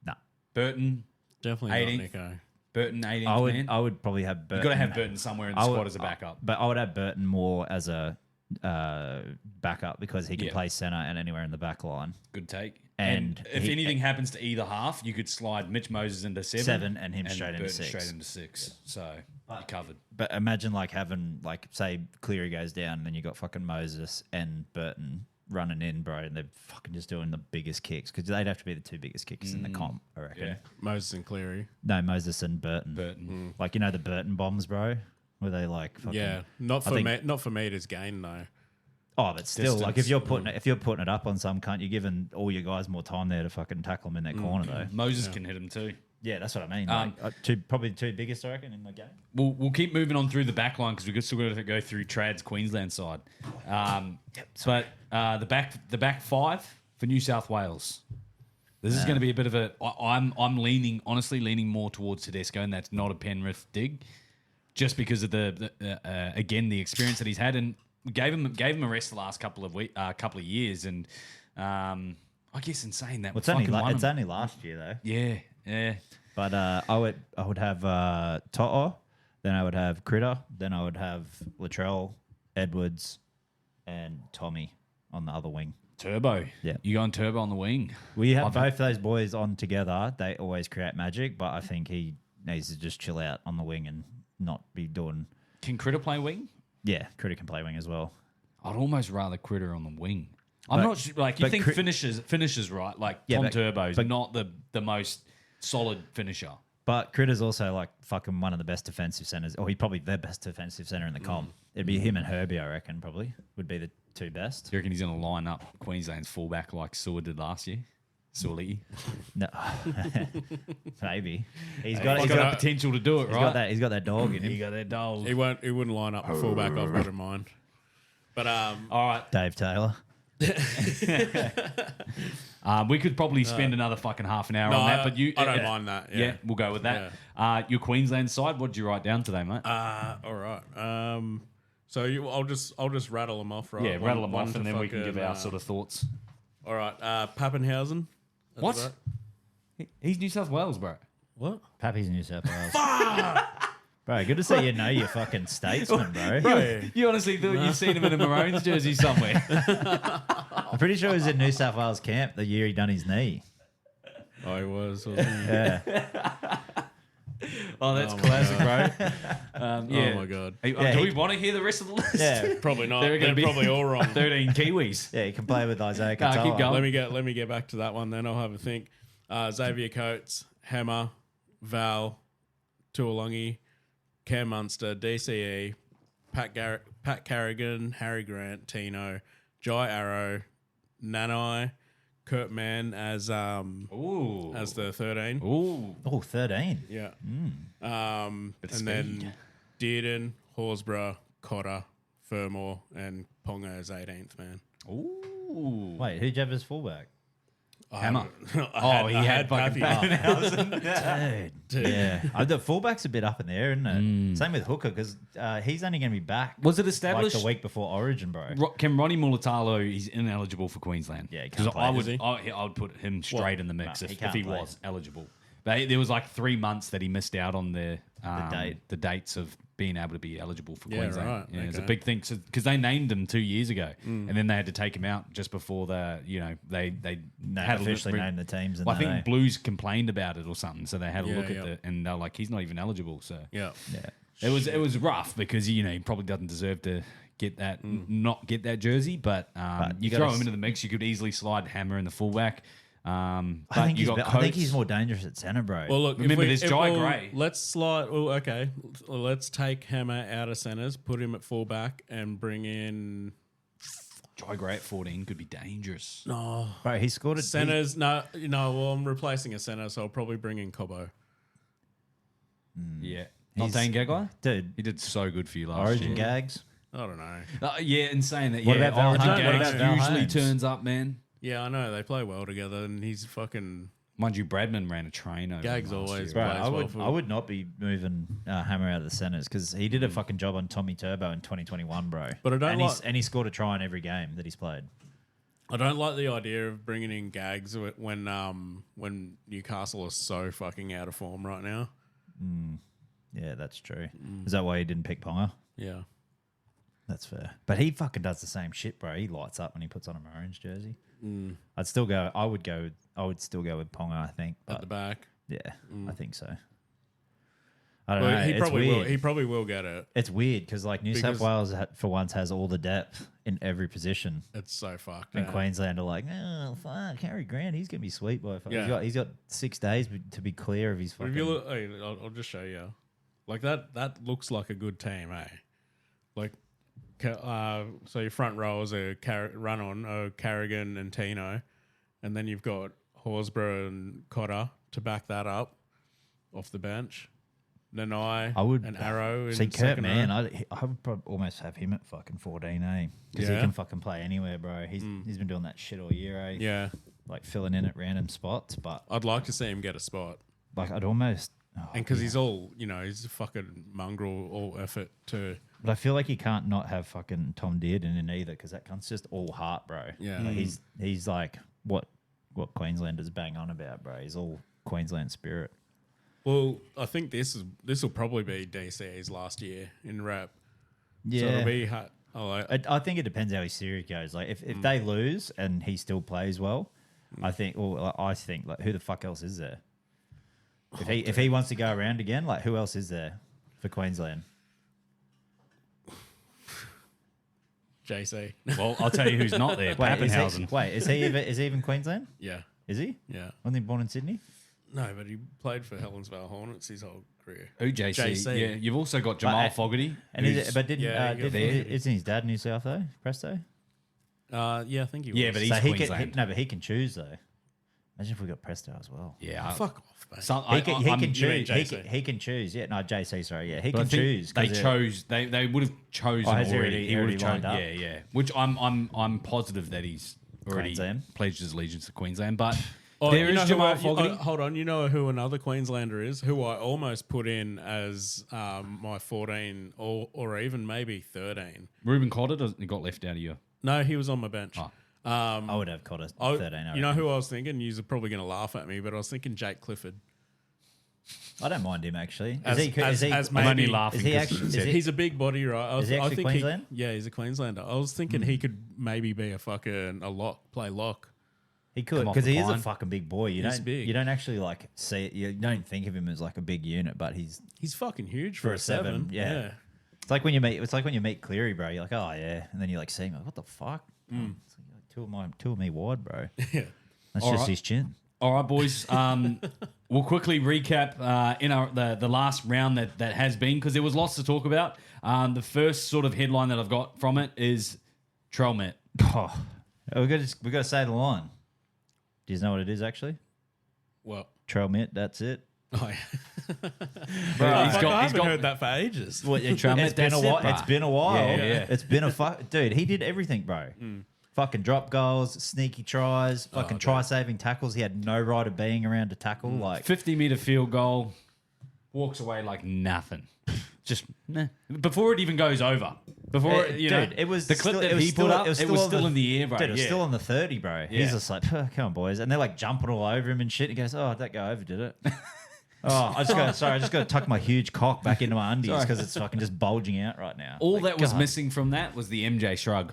No. Burton, Definitely 18th. not Nico. Burton 18th man. I would probably have Burton. You've got to have Burton somewhere in the I squad would- as a backup. But I would have Burton more as a backup because he can Yeah. play centre and anywhere in the back line. Good take. And if he- anything happens to either half, you could slide Mitch Moses into 7 and him straight into Burton 6. straight into 6. So you're covered. But imagine like having like say Cleary goes down and then you got fucking Moses and Burton running in, bro, and they're fucking just doing the biggest kicks because they'd have to be the 2 biggest kickers in the comp, I reckon. Yeah. Moses and Cleary. No, Moses and Burton. Burton. Like the Burton bombs, bro, where they like fucking, Yeah. Not I for think- not for meters gain though. Oh, but still, like if Distance. you're putting it up on some cunt, you're giving all your guys more time there to fucking tackle them in their corner, though. Moses can hit him too. Yeah, that's what I mean. Um, Probably the 2 biggest, I reckon, in the game. We'll keep moving on through the back line because we've still got to go through Trad's Queensland side. But the back 5 for New South Wales. This is going to be a bit of a. I'm honestly leaning more towards Tedesco, and that's not a Penrith dig, just because of the experience that he's had, and gave him a rest the last couple of years, and I guess in saying that, Well, we fucking won it's him. only last year though. Yeah. But I would have To'o, then I would have Critter, then I would have Latrell, Edwards, and Tommy on the other wing. Turbo. Yeah. You going Turbo on the wing? We have both those boys on together. They always create magic, but I think he needs to just chill out on the wing and not be doing. Can Critter play wing? Yeah, Critter can play wing as well. I'd almost rather Critter on the wing. I'm But- not sure, like you but think Crit- finishes right. Like Yeah, Tom but- Turbo's but- not the most solid finisher. But Critter's also like fucking one of the best defensive centers, or he's probably the best defensive center in the comp. It'd be him and Herbie, I reckon, probably would be the 2 best. Do you reckon he's going to line up Queensland's fullback like Sewer did last year? Sully. No, maybe he's He's got got potential to do it, right? He's got that dog in He him. got that dog. He wouldn't line up the fullback. I've got in mind. But All right. Dave Taylor. We could probably spend another fucking half an hour on that, but I don't mind that. Yeah, we'll go with that. Your Queensland side, what did you write down today, mate? All right. So I'll just rattle them off, right? Yeah, rattle them One off, to and then we can give fucking, our sort of thoughts. All right. Pappenhausen. That's What? right. He's New South Wales, bro. What? Pappy's in New South Wales. Bro, good to see you know your fucking statesman, bro. You honestly thought you'd seen him in a Maroons jersey somewhere. I'm pretty sure he was in New South Wales camp the year he done his knee. Oh, he was. Wasn't he? Yeah. Oh, that's classic, bro. Yeah. Oh my god. Do we want to hear the rest of the list? Yeah. Probably not. They're They're, gonna be probably all wrong. 13 Kiwis. Yeah, he can play with Isaiah Nah, Katoa. keep going. Let me get back to that one. Then I'll have a think. Xavier Coates, Hammer, Val, Tuolungi, Cam Munster, DCE, Pat Carrigan, Harry Grant, Tino, Jai Arrow, Nanai, Kurt Mann as the 13. Ooh. Oh, 13. Yeah. Bit of And then Dearden, Horsburgh, Cotter, Furmore, and Ponga as 18th man. Ooh. Wait, who'd you have as fullback? Hammer. I had fucking Pappy. Dude. Yeah. The fullback's a bit up in the air, isn't it? Same with Hooker, because he's only going to be back Was it like established? the week before Origin, bro. Can Ronnie Mulatalo, he's ineligible for Queensland. Yeah, he can't play, I is would, I would put him straight in the mix No, he if can't he play. was eligible. But there was like 3 months that he missed out on the dates of being able to be eligible for Yeah, Queensland. right, Yeah, it's a okay. big thing because they named him 2 years ago, and then they had to take him out just before they No, had officially named the teams. And Well, I think that, Blues complained about it or something, so they had a Yeah, look yeah. at it, and they're like, he's not even eligible. So Yeah. yeah. it was rough because he probably doesn't deserve to get that not get that jersey, but you you throw gotta him into the mix, you could easily slide Hammer in the fullback. I But think, you got I think Coates. he's more dangerous at centre, bro. Well, look. Remember, if there's if Jai we'll- Gray. Let's slide. Oh, okay. Let's take Hammer out of centres, put him at fullback, and bring in Jai Gray at 14 could be dangerous. bro, he scored a centres. No. Well, I'm replacing a centre, so I'll probably bring in Cobbo. Yeah, He's- not Dane Gagai. Dude, He did so good for you last Origin year. gags. I don't know. Yeah, and saying that. What Yeah, about Val Origin Holmes? What Gags about Val usually Holmes? turns up, man. Yeah, I know they play well together, and he's fucking. Mind you, Bradman ran a train over Gags him last always year. Bro, plays well for- I would not be moving Hammer out of the centres because he did a fucking job on Tommy Turbo in 2021, bro. But I don't and, like- and he scored a try in every game that he's played. I don't like the idea of bringing in Gags when Newcastle is so fucking out of form right now. Yeah, that's true. Is that why he didn't pick Ponga? Yeah. That's fair. But he fucking does the same shit, bro. He lights up when he puts on a Maroons jersey. I'd still go. I would still go with Ponga, I think. At But the back. yeah, I think so. I don't Well, know. he It's probably will. weird. He probably will get it. It's weird because like New South Because- Wales for once has all the depth in every position. It's so fucked. And yeah. Queensland are like, oh fuck, Harry Grant, he's gonna be sweet boy. Yeah. He's got 6 days to be clear of his But fucking. if you look, I'll just show you. Like that looks like a good team, eh? Like, so your front row is a run on Carrigan and Tino, and then you've got Horsburgh and Cotter to back that up off the bench. Nanai and Arrow. In see Kurt second Man. row. I would probably almost have him at fucking 14, eh? Because Yeah. he can fucking play anywhere, bro. He's been doing that shit all year, eh? Yeah, Like filling in at random spots, but I'd like to see him get a spot, like I'd almost. and because he's all he's a fucking mongrel, all effort too. But I feel like he can't not have fucking Tom Dearden in either because that cunt's just all heart, bro. Yeah. Like he's like what Queenslanders bang on about, bro. He's all Queensland spirit. Well, I think this will probably be DC's last year in rep. Yeah, So it'll be I think it depends how his series goes. Like if they lose and he still plays well, I think like who the fuck else is there? If he wants to go around again, like who else is there for Queensland? JC. Well, I'll tell you who's not there. Pappenhausen. Is he even Queensland? Yeah. Is he? Yeah. Wasn't he born in Sydney? No, but he played for Helensvale Hornets his whole career. Who, JC? JC. Yeah, you've also got Jamal But- Fogarty. And who's- isn't his dad New South Presto? Yeah, I think he was. Yeah, but he's So Queensland. but he can choose though. Imagine if we got Presto as well. Yeah, Fuck off, mate. He can you mean choose. JC? He can choose. Yeah, no, JC. Sorry, yeah, he but I can think choose. They 'cause chose. They would have chosen has he already. He would already have chosen. lined up? Yeah. Which I'm positive that he's already Queensland. pledged his allegiance to Queensland. But Oh, there you know is who Jamal I- Fogarty. hold on, you know who another Queenslander is? Who I almost put in as my 14 or even maybe 13. Ruben Cotter he got left out of you. No, he was on my bench. Oh. I would have Cotter I- 13. I you know reckon. who I was thinking? You're probably going to laugh at me, but I was thinking Jake Clifford. I don't mind him actually. As- Is he? as- Is he? as I'm only maybe- laughing. Is he 'cause actually? you Is said- he? He's a big body, right? Is he I actually think Queensland? yeah, he's a Queenslander. I was thinking he could maybe be a lock, play lock. He could Come off because the he is a pine. fucking big boy. You He's don't. big. You don't actually like see it. You don't think of him as like a big unit, but he's. He's fucking huge For for, a a 7. yeah. It's like when you meet. It's like when you meet Cleary, bro. You're like, oh yeah, and then you like see him. Like, what the fuck? It's like, two of me wide, bro. Yeah. That's All just right. his chin. All right, boys. We'll quickly recap in the last round that has been because there was lots to talk about. The first sort of headline that I've got from it is Trail Met. Oh, we got to say the line. Do you know what it is actually? Well, Trail mitt. That's it. oh, yeah. He's Fuck, I haven't got- heard that for ages. Well, it's Trail been mitt, a that's it, while. bro. It's been a while. Yeah. It's been a dude. He did everything, bro. Fucking drop goals, sneaky tries, fucking try saving tackles. He had no right of being around to tackle. Like 50-meter field goal, walks away like nothing. Just nah. Before it even goes over. Before dude, it was the clip still- that it was he still- put up. it was It was still on still the- in the air, bro. Dude, it was Yeah. still on the 30, bro. Yeah. He's just like, "Oh, come on, boys. And they're like jumping all over him and shit. He goes, oh, that go over, did it? Oh, I just got to tuck my huge cock back into my undies because it's fucking just bulging out right now. All Like, that was God. missing from that was the MJ shrug.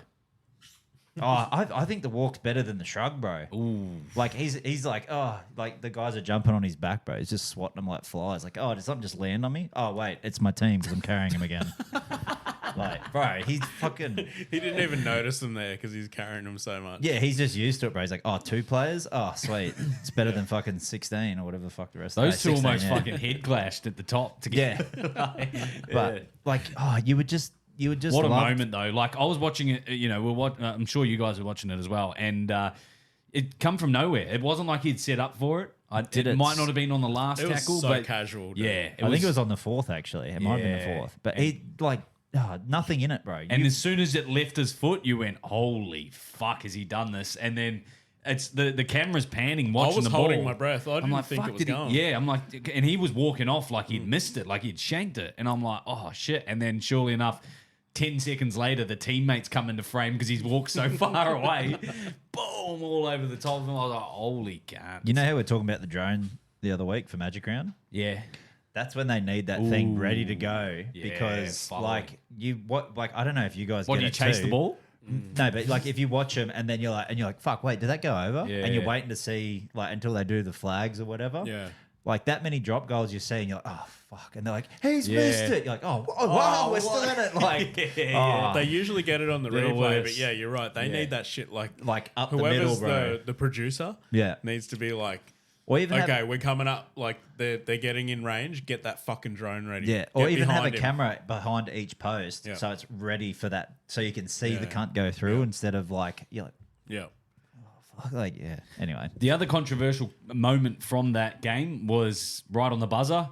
Oh, I think the walk's better than the shrug, bro. Ooh. Like he's like, oh, like the guys are jumping on his back, bro. He's just swatting them like flies. Like, oh, did something just land on me? Oh, wait, it's my team because I'm carrying him again. Like, bro, he's fucking He didn't even notice them there because he's carrying them so much. yeah. He's just used to it, bro. He's like, oh, 2 players. Oh, sweet. It's better than fucking 16 or whatever the fuck the rest. Those of two 16, almost yeah. fucking head clashed at the top together. Yeah. But like, oh, you would just What a love- moment though! Like I was watching it, you know, I'm sure you guys were watching it as well, and it come from nowhere. It wasn't like he'd set up for it. It it? might not have been on the last It was tackle, so but casual. Dude. yeah, I think it was on the 4th actually. It might have been the Yeah. 4th. But he like nothing in it, bro. And as soon as it left his foot, you went, "Holy fuck, has he done this?" And then it's the camera's panning, watching was the holding ball. my breath. I I'm didn't like, think it "Fuck, was did he-" going. Yeah, I'm like, and he was walking off like he'd missed it, like he'd shanked it, and I'm like, "Oh shit!" And then surely enough. 10 seconds later, the teammates come into frame because he's walked so far away. Boom, all over the top of him. I was like, holy God. you know how we're talking about the drone the other week for Magic Round? Yeah. That's when they need that thing ready to go because following. like I don't know if you guys What, get do you it chase too. the ball? No, but like if you watch them and then you're like, fuck, wait, did that go over? Yeah. And you're waiting to see like until they do the flags or whatever. Yeah. Like that many drop goals you see and you're like, oh fuck, and they're like, he's Yeah. missed it. You're like, oh wow, we're still in it. Like, oh, They usually get it on the Little replay, worse. but yeah, you're right. They need that shit like up the middle, whoever's bro. the producer Yeah. needs to be like, Or even okay, have, we're coming up, like they're getting in range, get that fucking drone ready. yeah, or Get even have a behind him. camera behind each post Yeah. so it's ready for that, so you can see the Yeah. cunt go through instead of like you're like, Yeah. fuck, like yeah. Anyway, The other controversial moment from that game was right on the buzzer.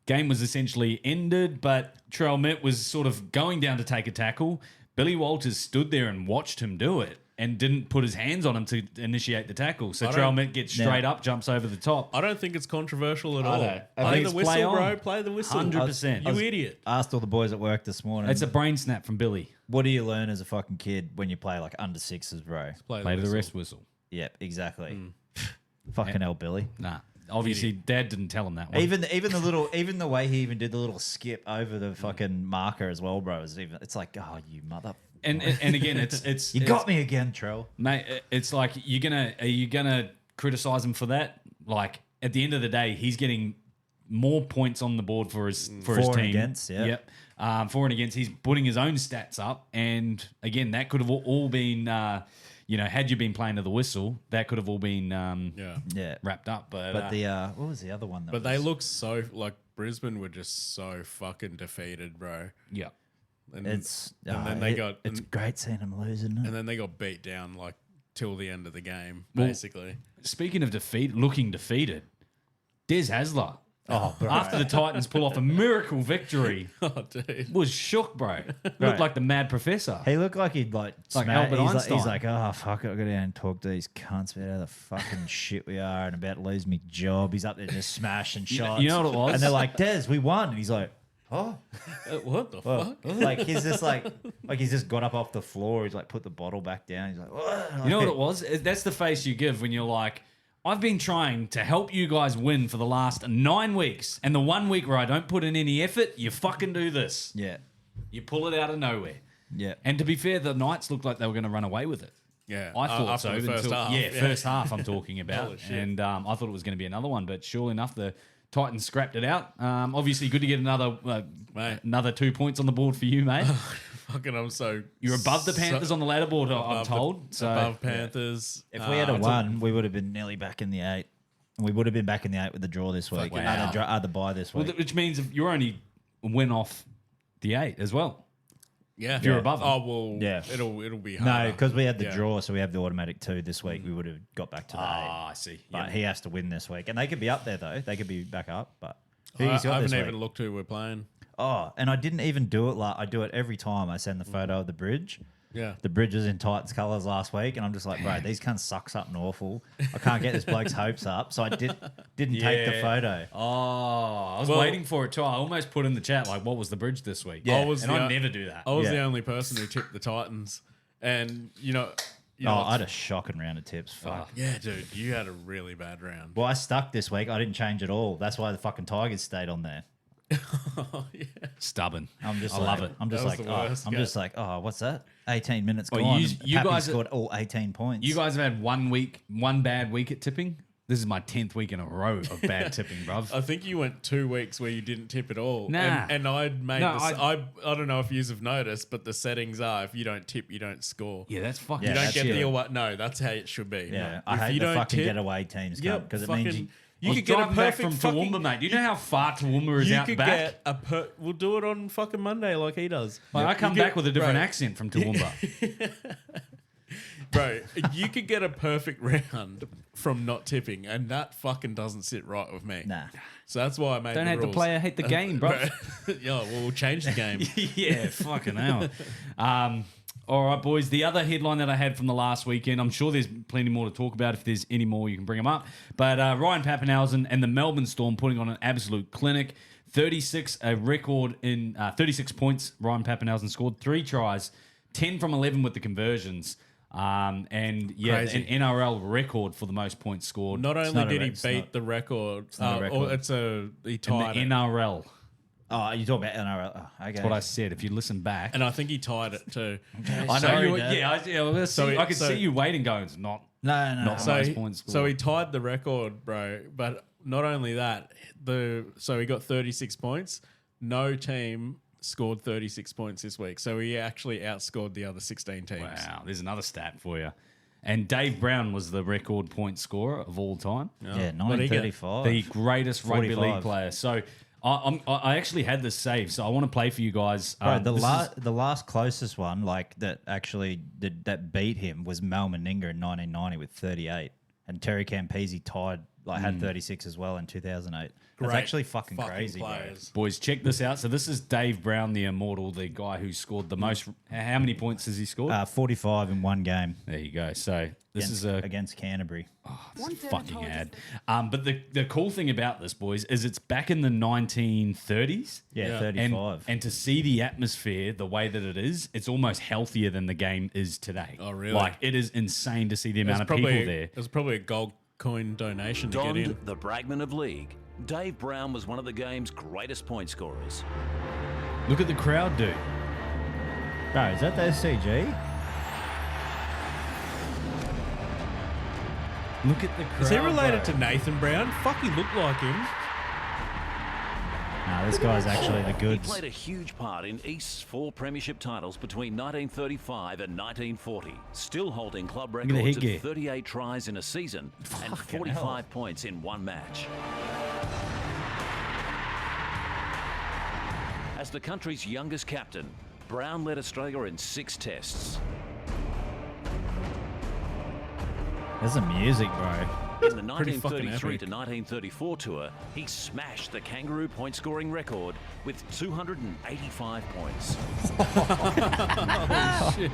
Game was essentially ended, but Trell Met was sort of going down to take a tackle. Billy Walters stood there and watched him do it and didn't put his hands on him to initiate the tackle. So I Trell don't- Met gets straight up, jumps over the top. I don't think it's controversial at all. don't. I Play think the it's whistle, play on. bro. Play the whistle. 100%. You idiot. asked all the boys at work this morning. It's a brain snap from Billy. what do you learn as a fucking kid when you play like under sixes, bro? Play Play to the whistle. rest whistle. Yep, exactly. Fucking hell, Billy. Nah. Obviously, Dad didn't tell him that one. Even the way he even did the little skip over the fucking marker as well, bro. It's like, oh, you mother. and again, it's You got me again, Trell. mate. It's like are you gonna criticize him for that? Like at the end of the day, he's getting more points on the board for his For team. and against, yeah. Yep. For and against, he's putting his own stats up, and again, that could have all been, had you been playing to the whistle, that could have all been Yeah. Yeah. wrapped up. But, But the what was the other one? That But they was- look so, like, Brisbane were just so fucking defeated, bro. yeah, And, It's and then they got It's and, great seeing them lose, isn't it? and then they got beat down like till the end of the game, Well, basically. Speaking of looking defeated, Des Hasler. Oh, bro. After the Titans pull off a miracle victory, Oh, dude. was shook, bro. Looked like the mad professor. He looked like he'd like Albert Einstein. he's like, oh fuck it, I'll go down and talk to these cunts about how the fucking shit we are and about to lose me job. He's up there just smashing shots. You know what it was? And they're like, Des, we won. And he's like, oh. What the Well, fuck? like he's just like he's just got up off the floor. He's like put the bottle back down. He's like, what? You know what it was? That's the face you give when you're like, I've been trying to help you guys win for the last 9 weeks, and the 1 week where I don't put in any effort, you fucking do this. Yeah, You pull it out of nowhere. yeah. And to be fair, the Knights looked like they were going to run away with it. Yeah. I thought after so. the first half. Yeah, first half I'm talking about. Holy shit. And I thought it was going to be another one, but sure enough, the Titans scrapped it out. Obviously, good to get another 2 points on the board for you, mate. Fucking, I'm so... You're above the Panthers on the ladder board, I'm told. So above Panthers. If we had won, we would have been nearly back in the 8. We would have been back in the 8 with the draw this week. Wow. The bye this week. which means if you're only a win off the 8 as well. Yeah. If you're above them. Oh, well, Yeah. it'll be harder. No, because we had the Yeah. draw, so we have the automatic 2 this week. We would have got back to the 8. I see. But Yeah. he has to win this week. And they could be up there, though. They could be back up. But who I he's got haven't this even week? looked who we're playing. Oh, and I didn't even do it. Like I do it every time. I send the photo of the bridge. Yeah. The bridge was in Titans colours last week, and I'm just like, bro, these cunts suck something awful. I can't get this bloke's hopes up, so I didn't take the photo. Oh, I was Well- waiting for it too. I almost put in the chat, like, what was the bridge this week? Yeah. I never do that. I was the Yeah. only person who tipped the Titans. And, I had a shocking round of tips. Fuck. yeah, dude, you had a really bad round. Well, I stuck this week. I didn't change at all. That's why the fucking Tigers stayed on there. Oh, yeah. Stubborn. I'm just I like, love it. I'm just That like, was the oh, worst, I'm yeah. just like, oh, what's that? 18 minutes Well, gone. you Pappy guys- scored all 18 points. You guys have had 1 bad week at tipping. This is my 10th week in a row of bad tipping, bruv. I think you went 2 weeks where you didn't tip at all. Nah. And I'd made No, this. I- I don't know if you have noticed, but the settings are if you don't tip, you don't score. Yeah, that's fucking You don't that's get shit. the away. No, that's how it should be. yeah, If I hate you the don't fucking tip, getaway teams yep, because it fucking, means I was you could get a driving back perfect from Toowoomba, mate. Do you know how far Toowoomba is You out could back? get a We'll do it on fucking Monday like he does. Like, I come You back get- with a different bro, accent from Toowoomba. Bro, you could get a perfect round from not tipping, and that fucking doesn't sit right with me. nah. So that's why I made Don't the hate the rules. player, hate the game, bro. Yeah, well, we'll change the game. Yeah, fucking hell. All right, boys. The other headline that I had from the last weekend, I'm sure there's plenty more to talk about. If there's any more, you can bring them up. But Ryan Papenhuyzen and the Melbourne Storm putting on an absolute clinic. 36 points. Ryan Papenhuyzen scored 3 tries, 10 from 11 with the conversions. And yeah, Crazy. an NRL record for the most points scored. Not only not a did he rec- it's not- beat the record, not a record. he in the tied it. NRL. Oh, you talking about NRL? Oh, okay. That's what I said. If you listen back, And I think he tied it too. I know Sorry, you. Dad. I could see you waiting, going, it's not. No. Not So Most he, points scored. so he tied the record, bro. But not only that, so he got 36 points. No team scored 36 points this week. So he actually outscored the other 16 teams. Wow, there's another stat for you. And Dave Brown was the record point scorer of all time, Yeah, What did he get? 1935. the greatest rugby 45. league player. So I actually had this saved, so I want to play for you guys. Bro, This is- the last closest one, like that actually that beat him was Mal Meninga in 1990 with 38, and Terry Campese tied had 36 as well in 2008. That's Great actually fucking crazy, players. Boys, check this out. So this is Dave Brown, the immortal, the guy who scored the most. How many points has he scored? bro. 45 in one game. There you go. So this is a against Canterbury. fucking ad. But the cool thing about this, boys, is it's back in the 1930s. Yeah, Yeah. 35. And to see the atmosphere the way that it is, it's almost healthier than the game is today. Oh, really? Like, it is insane to see the amount of people there. It was probably a gold coin donation to get in. Donned the Bragman of League, Dave Brown was one of the game's greatest point scorers. Look at the crowd, dude. Bro, is that the SCG? Look at the crowd. Is he related bro. to Nathan Brown? Fuck, he looked like him. Nah, this guy's actually the He goods. played a huge part in East's 4 premiership titles between 1935 and 1940, still holding club at the records headgear. of 38 tries in a season and 45 points in one match. As the country's youngest captain, Brown led Australia in 6 tests. There's some music, bro. In the Pretty fucking 1933 epic. to 1934 tour, he smashed the Kangaroo point-scoring record with 285 points. Shit.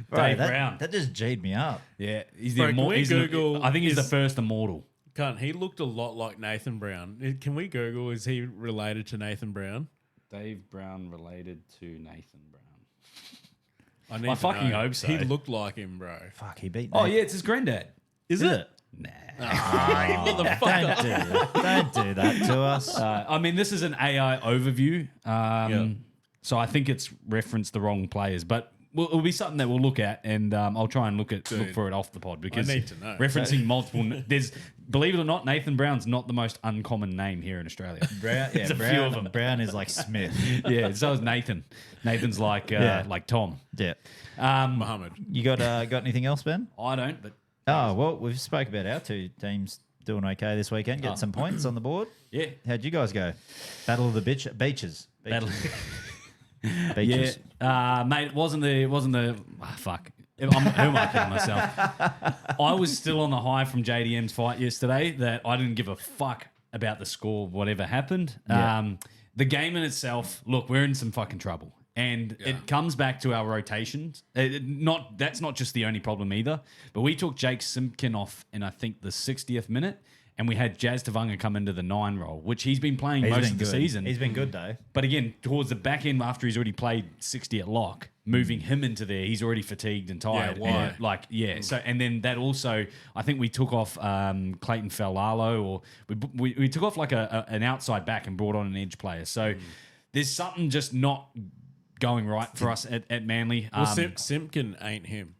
Bro, Dave that, Brown. that just G'd me up. Yeah, he's Bro, the can immortal. we He's Google I think he's the is- first immortal. Cunt, he looked a lot like Nathan Brown. Can we Google, is he related to Nathan Brown? Dave Brown related to Nathan Brown. I need I to fucking know. hope so. He looked like him, bro. Fuck, he beat Oh Nathan. yeah, it's his granddad. Is it? Nah. Motherfucker. Don't do that to us. I mean, this is an AI overview, so I think it's referenced the wrong players, but it'll be something that we'll look at, and I'll try and look for it off the pod because need to know. referencing multiple. There's, believe it or not, Nathan Brown's not the most uncommon name here in Australia. Brown, yeah, There's a Brown, few of them. Brown is like Smith. Yeah, so is Nathan. Nathan's like like Tom. Yeah. Muhammad. You got anything else, Ben? I don't, but Oh, well, we've spoke about our two teams doing okay this weekend, getting some points on the board. yeah. How'd you guys go? Battle of the beaches. Battle- Beaches. Yeah, mate, it wasn't the fuck. Who am I kidding myself? I was still on the high from JDM's fight yesterday that I didn't give a fuck about the score, whatever happened. Yeah. The game in itself, look, we're in some fucking trouble. And it comes back to our rotations. That's not just the only problem either. But we took Jake Simpkin off in, I think, the 60th minute, and we had Jazz Tavanga come into the 9 role, which he's been playing most of the season. He's been good, though. But again, towards the back end, after he's already played 60 at lock, moving him into there, he's already fatigued and tired. why? And, so, and then that also, I think we took off Clayton Falalo, or we took off like an outside back and brought on an edge player. So there's something just not going right for us at Manly. Well, Simpkin ain't him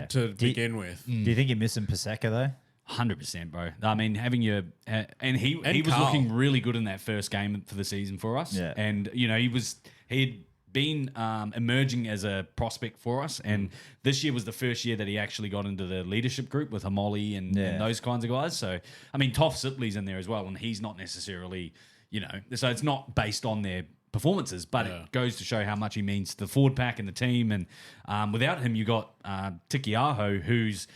to begin with. Do you think you're missing Paseka, though? 100%, bro. I mean, having your and he was Carl. looking really good in that first game for the season for us. Yeah. And he had been emerging as a prospect for us, and this year was the first year that he actually got into the leadership group with Hamoli and those kinds of guys. So I mean, Toph Sipley's in there as well, and he's not necessarily, so it's not based on their performances, but it goes to show how much he means to the forward pack and the team. And without him, you got Tikiaho, who's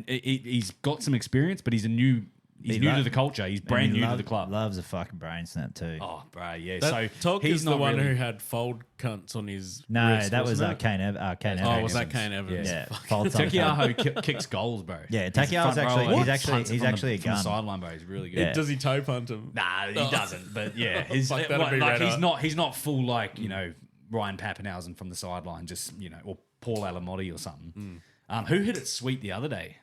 he's got some experience, but he's new to the culture. He's brand new to the club. Loves a fucking brain snap too. Oh, bro, yeah. That So Tog he's is the not one really, who had fold cunts on his No, wrist, that was wasn't it? Kane Evans. Oh, was that Kane Evans? Yeah, Fuck. fault on Tekiaho kicks goals, bro. Yeah, He's Tekiaho's front actually- rower. he's actually- Punts it he's from actually a from the gun. sideline, bro. He's really good. Yeah. Does he toe punt him? Nah, he doesn't. But yeah, Fuck, that'd be red hot. he's not full like Ryan Pappenhausen from the sideline, just or Paul Alamotti or something. Who hit it sweet the other day?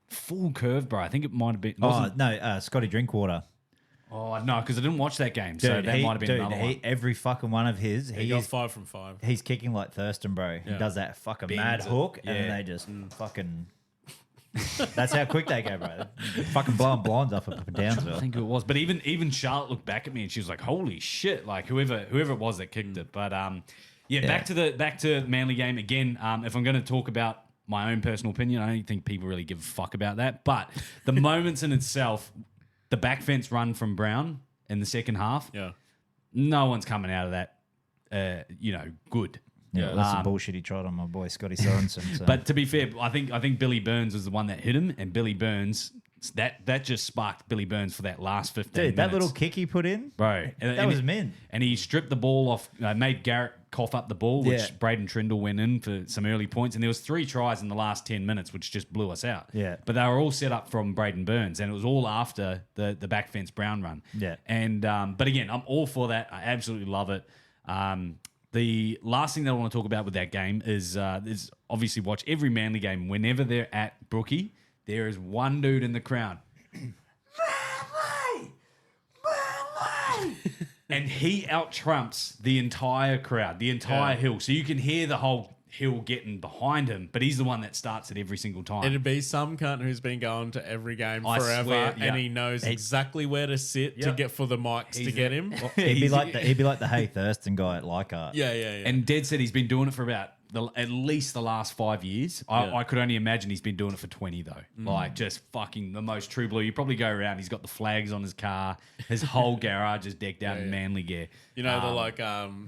Full curve, bro. I think it might have been. Oh no, Scotty Drinkwater. Oh no, because I didn't watch that game, so Dude, that might have been another one. every fucking one of his, He got 5 from 5. he's kicking like Thurston, bro. He Yeah. does that fucking Bends mad it. hook, and then Yeah. they just fucking. That's how quick they go, bro. Fucking blowing blinds off of I Downsville. think it was, but even Charlotte looked back at me and she was like, "Holy shit!" Like whoever it was that kicked it. But back to the Manly game again. If I'm going to talk about my own personal opinion, I don't think people really give a fuck about that. But the moments in itself, the back fence run from Brown in the second half, no one's coming out of that, good. Yeah, well, that's some bullshit he tried on my boy Scotty Sorensen. So. But to be fair, I think Billy Burns was the one that hit him, and Billy Burns that just sparked Billy Burns for that last 15 minutes. dude, that little kick he put in, bro, that was mint. And he stripped the ball off, made Garrett cough up the ball, which Yeah. Braden Trindle went in for some early points, and there was 3 tries in the last 10 minutes, which just blew us out. Yeah. But they were all set up from Braden Burns, and it was all after the back fence Brown run. Yeah. And but again, I'm all for that. I absolutely love it. The last thing that I want to talk about with that game is obviously watch every Manly game. Whenever they're at Brookie, there is one dude in the crowd. And he out-trumps the entire crowd, the entire hill. So you can hear the whole hill getting behind him, but he's the one that starts it every single time. It'd be some cunt who's been going to every game I forever, swear, yeah. and he knows exactly where to sit to Yep. get for the mics to get him. He'd be like the Hey Thurston guy at Leichhardt. Yeah. And Ded said he's been doing it for about at least the last 5 years. I could only imagine he's been doing it for 20 though. Like just fucking the most true blue. You probably go around. He's got the flags on his car. His whole garage is decked out in Manly gear. You know,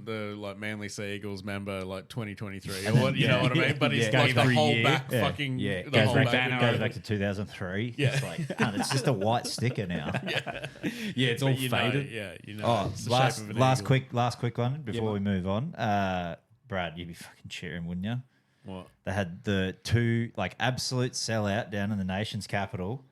the Manly Sea Eagles member, like 2023, or what, you know what I mean? But he's like the every whole year. back fucking, the Goes whole back, back. goes back to 2003. Yeah. It's like, cunt, it's just a white sticker now. Yeah, it's all You know, faded. you know. Oh, it's the shape of an last eagle. quick one before we move on. Brad, you'd be fucking cheering, wouldn't you? What? They had the two like absolute sellout down in the nation's capital.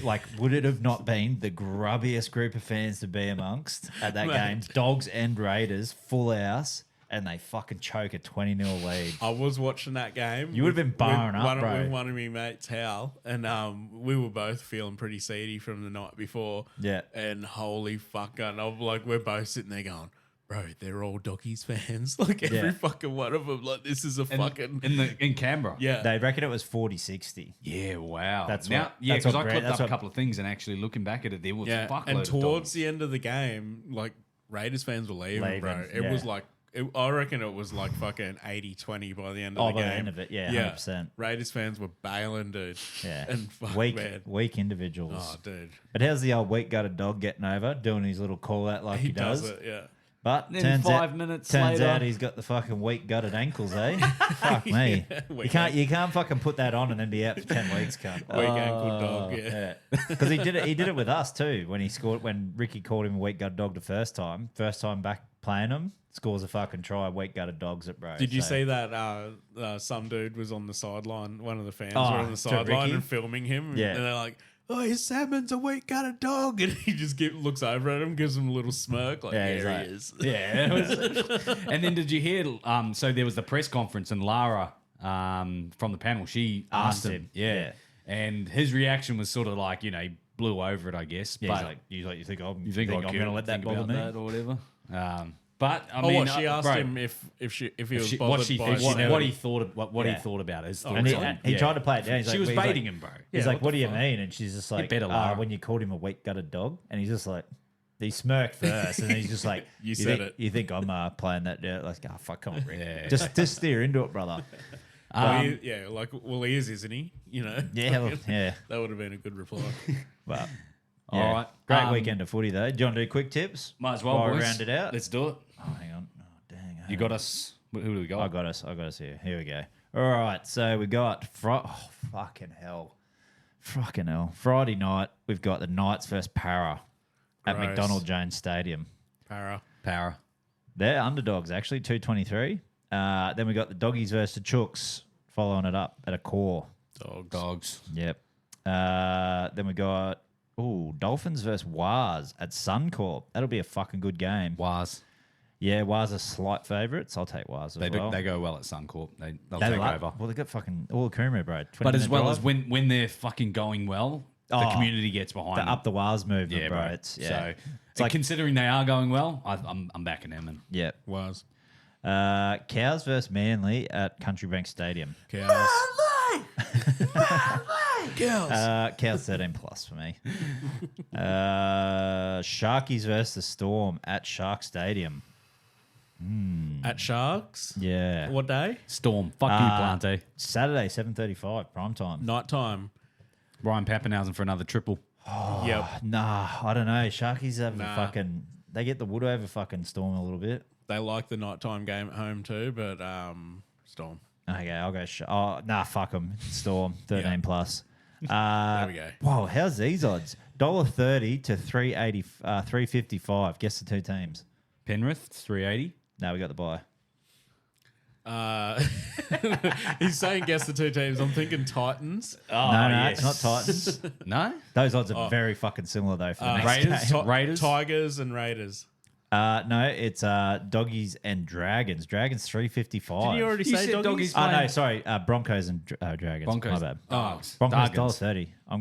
Like, would it have not been the grubbiest group of fans to be amongst at that game? Dogs and Raiders, full house, and they fucking choke a 20-0 lead. I was watching that game. You would have been barring up, bro. With one of my mates, Hal, and we were both feeling pretty seedy from the night before. Yeah. And holy fuck, and I'm like, we're both sitting there going, bro, they're all Doggies fans. Like every fucking one of them. Like this is a fucking in Canberra. Yeah. They reckon it was 40-60. Yeah, wow. That's now, what- yeah, that's because what I Brett- clipped that's up a what- couple of things and actually looking back at it, there was a fuckload and of towards dogs. the end of the game, like Raiders fans were leaving, bro. Leaving, It yeah. was like, I reckon it was like fucking 80-20 by the end of the By game. the end of it, 100%. Raiders fans were bailing, dude. Yeah. And fuck, man. Weak individuals. Oh, dude. But how's the old weak-gutted dog getting over, doing his little call-out like he does? It, yeah. But Then turns 5 minutes turns later- out he's got the fucking weak gutted ankles, eh? Fuck me. weak You can't fucking put that on and then be out for 10 weeks, cunt. Weak ankle dog, yeah. Because he did it with us too when he scored when Ricky called him a weak gutted dog the first time back playing him. Scores a fucking try, weak gutted dogs at bro. Did you see that some dude was on the sideline, one of the fans were Oh, on the to sideline Ricky? and filming him? Yeah. And they're like, oh, his salmon's a weak gutted dog. And he just looks over at him, gives him a little smirk, like, Yeah, he's there like- he is. Yeah. It was, and then did you hear? So there was the press conference, and Lara from the panel, she asked him. Yeah. And his reaction was sort of like, you know, he blew over it, I guess. Yeah, but he's like, you think I'm I going to let that bother me? or whatever? But I Oh, mean, what, she asked bro, him if he was what bothered she by thinks, his what he thought, what he Yeah. thought about his And thoughts he, on and it. he Yeah. tried to play it down. He's She like, was he's like- baiting him, bro. He's Yeah, like, what do you mean? And she's just like, better, Lara. when you called him a weak gutted dog, and he's just like, he smirked first, and then he's just like, You said think, it. You think I'm playing that? Yeah, like, oh fuck, come on, Rick. Yeah. Just steer into it, brother. he is, isn't he? You know? Yeah, well, yeah. That would have been a good reply. But All yeah. right. Great weekend of footy though. Do you want to do quick tips? Might as well, while we boys. round it out. Let's do it. Oh, hang on. Oh, dang. You got us. Who do we got? I got us here. Here we go. All right. So we got fucking hell. Friday night, we've got the Knights versus Para at Gross. McDonald Jones Stadium. Para. They're underdogs, actually, 223. Then we got the Doggies versus the Chooks, following it up at a core. Dogs. Yep. Then we got Dolphins versus Waz at Suncorp. That'll be a fucking good game. Waz. Yeah, Waz are slight favourites. I'll take Waz as They well. they go well at Suncorp. They'll They take love- over. Well, they got fucking all the Coomera, bro. But as 20-minute well as drive. when they're fucking going well, the Oh, community gets behind the them. up the Waz movement, Yeah, bro. bro. It's, yeah. So it's like, considering they are going well, I'm backing them. And yeah. Was. Cows versus Manly at Country Bank Stadium. Cows. Cows 13 plus for me. Sharkies versus the Storm at Shark Stadium. At Sharks? Yeah. What day? Storm, fuck you, Plante. Saturday, 7:35, prime time. Nighttime. Ryan Pappenhausen for another triple. Yep. Nah, I don't know. Sharkies have a fucking. They get the wood over fucking Storm a little bit. They like the nighttime game at home too, but Storm. Okay, I'll go. Fuck them. Storm 13 Yeah. plus. There we go. Whoa, how's these odds? $1.30 to 380, 355. Guess the two teams. Penrith 380. No, we got the bye. He's saying guess the two teams. I'm thinking Titans. Oh, no, it's not Titans. No, Those odds are very fucking similar though for the next Raiders. game. Raiders. Tigers and Raiders. No, it's Doggies and Dragons. Dragons 355. Did you already You say said doggies? doggies. Oh no, sorry. Broncos and Dragons. Broncos. My bad. Dogs. Broncos Dragons. $1.30. I'm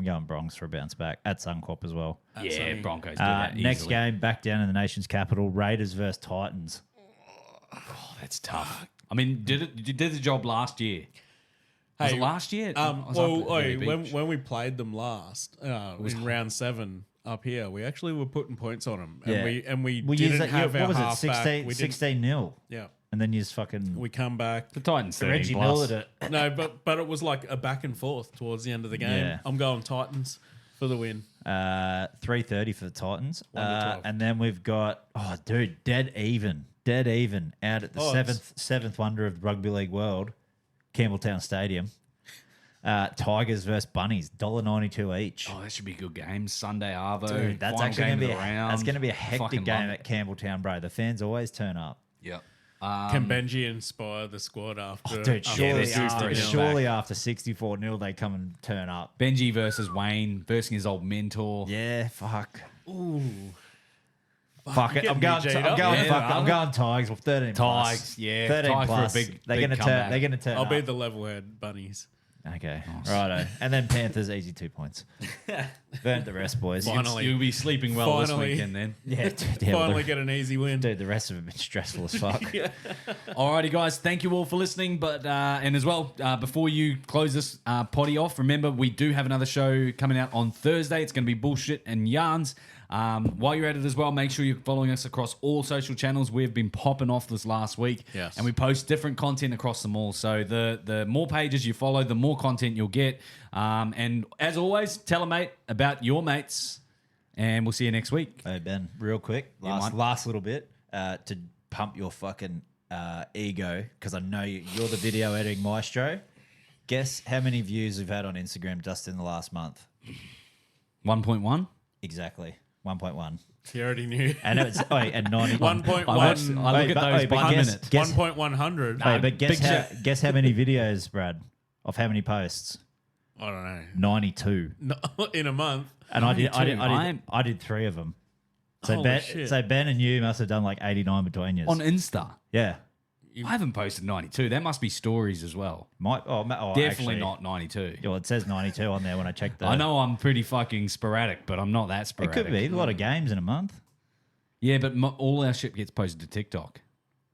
going Bronx for a bounce back at Suncorp as well. Yeah, Broncos do that Next easily. game back down in the nation's capital. Raiders versus Titans. Oh, that's tough. I mean, you did the job last year. Was it last year? I was up at Valley Beach. when we played them last in round 7 up here, we actually were putting points on them, Yeah. and we We didn't used that. have What our was it? halfback. 16, We didn't- 16 0. Yeah, and then you just fucking We come back. The Titans 30 Reggie plus. Miller it. No, but it was like a back and forth towards the end of the game. Yeah. I'm going Titans for the win. 3:30 for the Titans, 1 to 12. and then we've got dead even out at the Odds. seventh wonder of rugby league world, Campbelltown Stadium. Tigers versus Bunnies, $1.92 each. Oh, that should be good games. Sunday Arvo. Dude, that's final actually game gonna be of the round. that's gonna be a hectic Fucking game love at Campbelltown, bro. The fans always turn up. Yep. Can Benji inspire the squad after? Dude, after surely after 64-0 they come and turn up. Benji versus Wayne versus his old mentor. Yeah, fuck. Ooh. Fuck it. Get I'm me going. G'd I'm up. going. Yeah, I'm going Tigers with 13 plus. Tigers, yeah. 13 Tigers for a plus. big- they're big gonna turn. comeback. They're gonna turn. I'll be up. the level head bunnies. Okay. Righto. And then Panthers easy 2 points. Burnt the rest, boys. Finally. You'll be sleeping well this Finally. weekend then. Yeah, dude, yeah, Finally get an easy win. Dude, the rest have been stressful as fuck. Alrighty, guys. Thank you all for listening. But and as well, before you close this potty off, remember we do have another show coming out on Thursday. It's going to be Bullshit and Yarns. While you're at it as well, make sure you're following us across all social channels. We've been popping off this last week, Yes. and we post different content across them all. So the more pages you follow, the more content you'll get. And as always, tell a mate about your mates, and we'll see you next week. Hey, Ben, real quick, mate. last little bit to pump your fucking ego, because I know you're the video editing maestro. Guess how many views we've had on Instagram just in the last month? 1.1. Exactly, 1.1. You already knew. And it's and 90. 1.1. I look at those by minute. Guess, 1.100. hey, but big guess how many videos, Brad, of how many posts? I don't know. 92. No, in a month. And I did 92. 3 of them. So Holy shit. Ben and you must have done like 89 between you. On Insta. Yeah. I haven't posted 92. That must be stories as well. Definitely Definitely not 92. Well, it says 92 on there when I checked that. I know I'm pretty fucking sporadic, but I'm not that It sporadic. could be a lot of games in a month. Yeah, but all our shit gets posted to TikTok.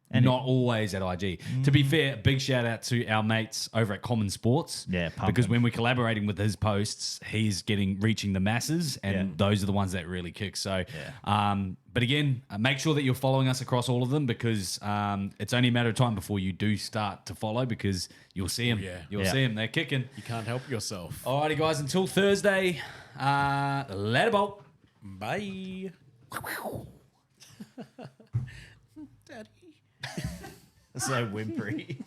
And Not always at IG. To be fair, a big shout out to our mates over at Common Sports. Yeah, pump because him. when we're collaborating with his posts, he's reaching the masses, and those are the ones that really kick. So, but again, make sure that you're following us across all of them, because it's only a matter of time before you do start to follow, because you'll see them. yeah. You'll Yeah. see them. They're kicking. You can't help yourself. Alrighty, guys. Until Thursday, let it bolt. Bye. Daddy. So whimpery.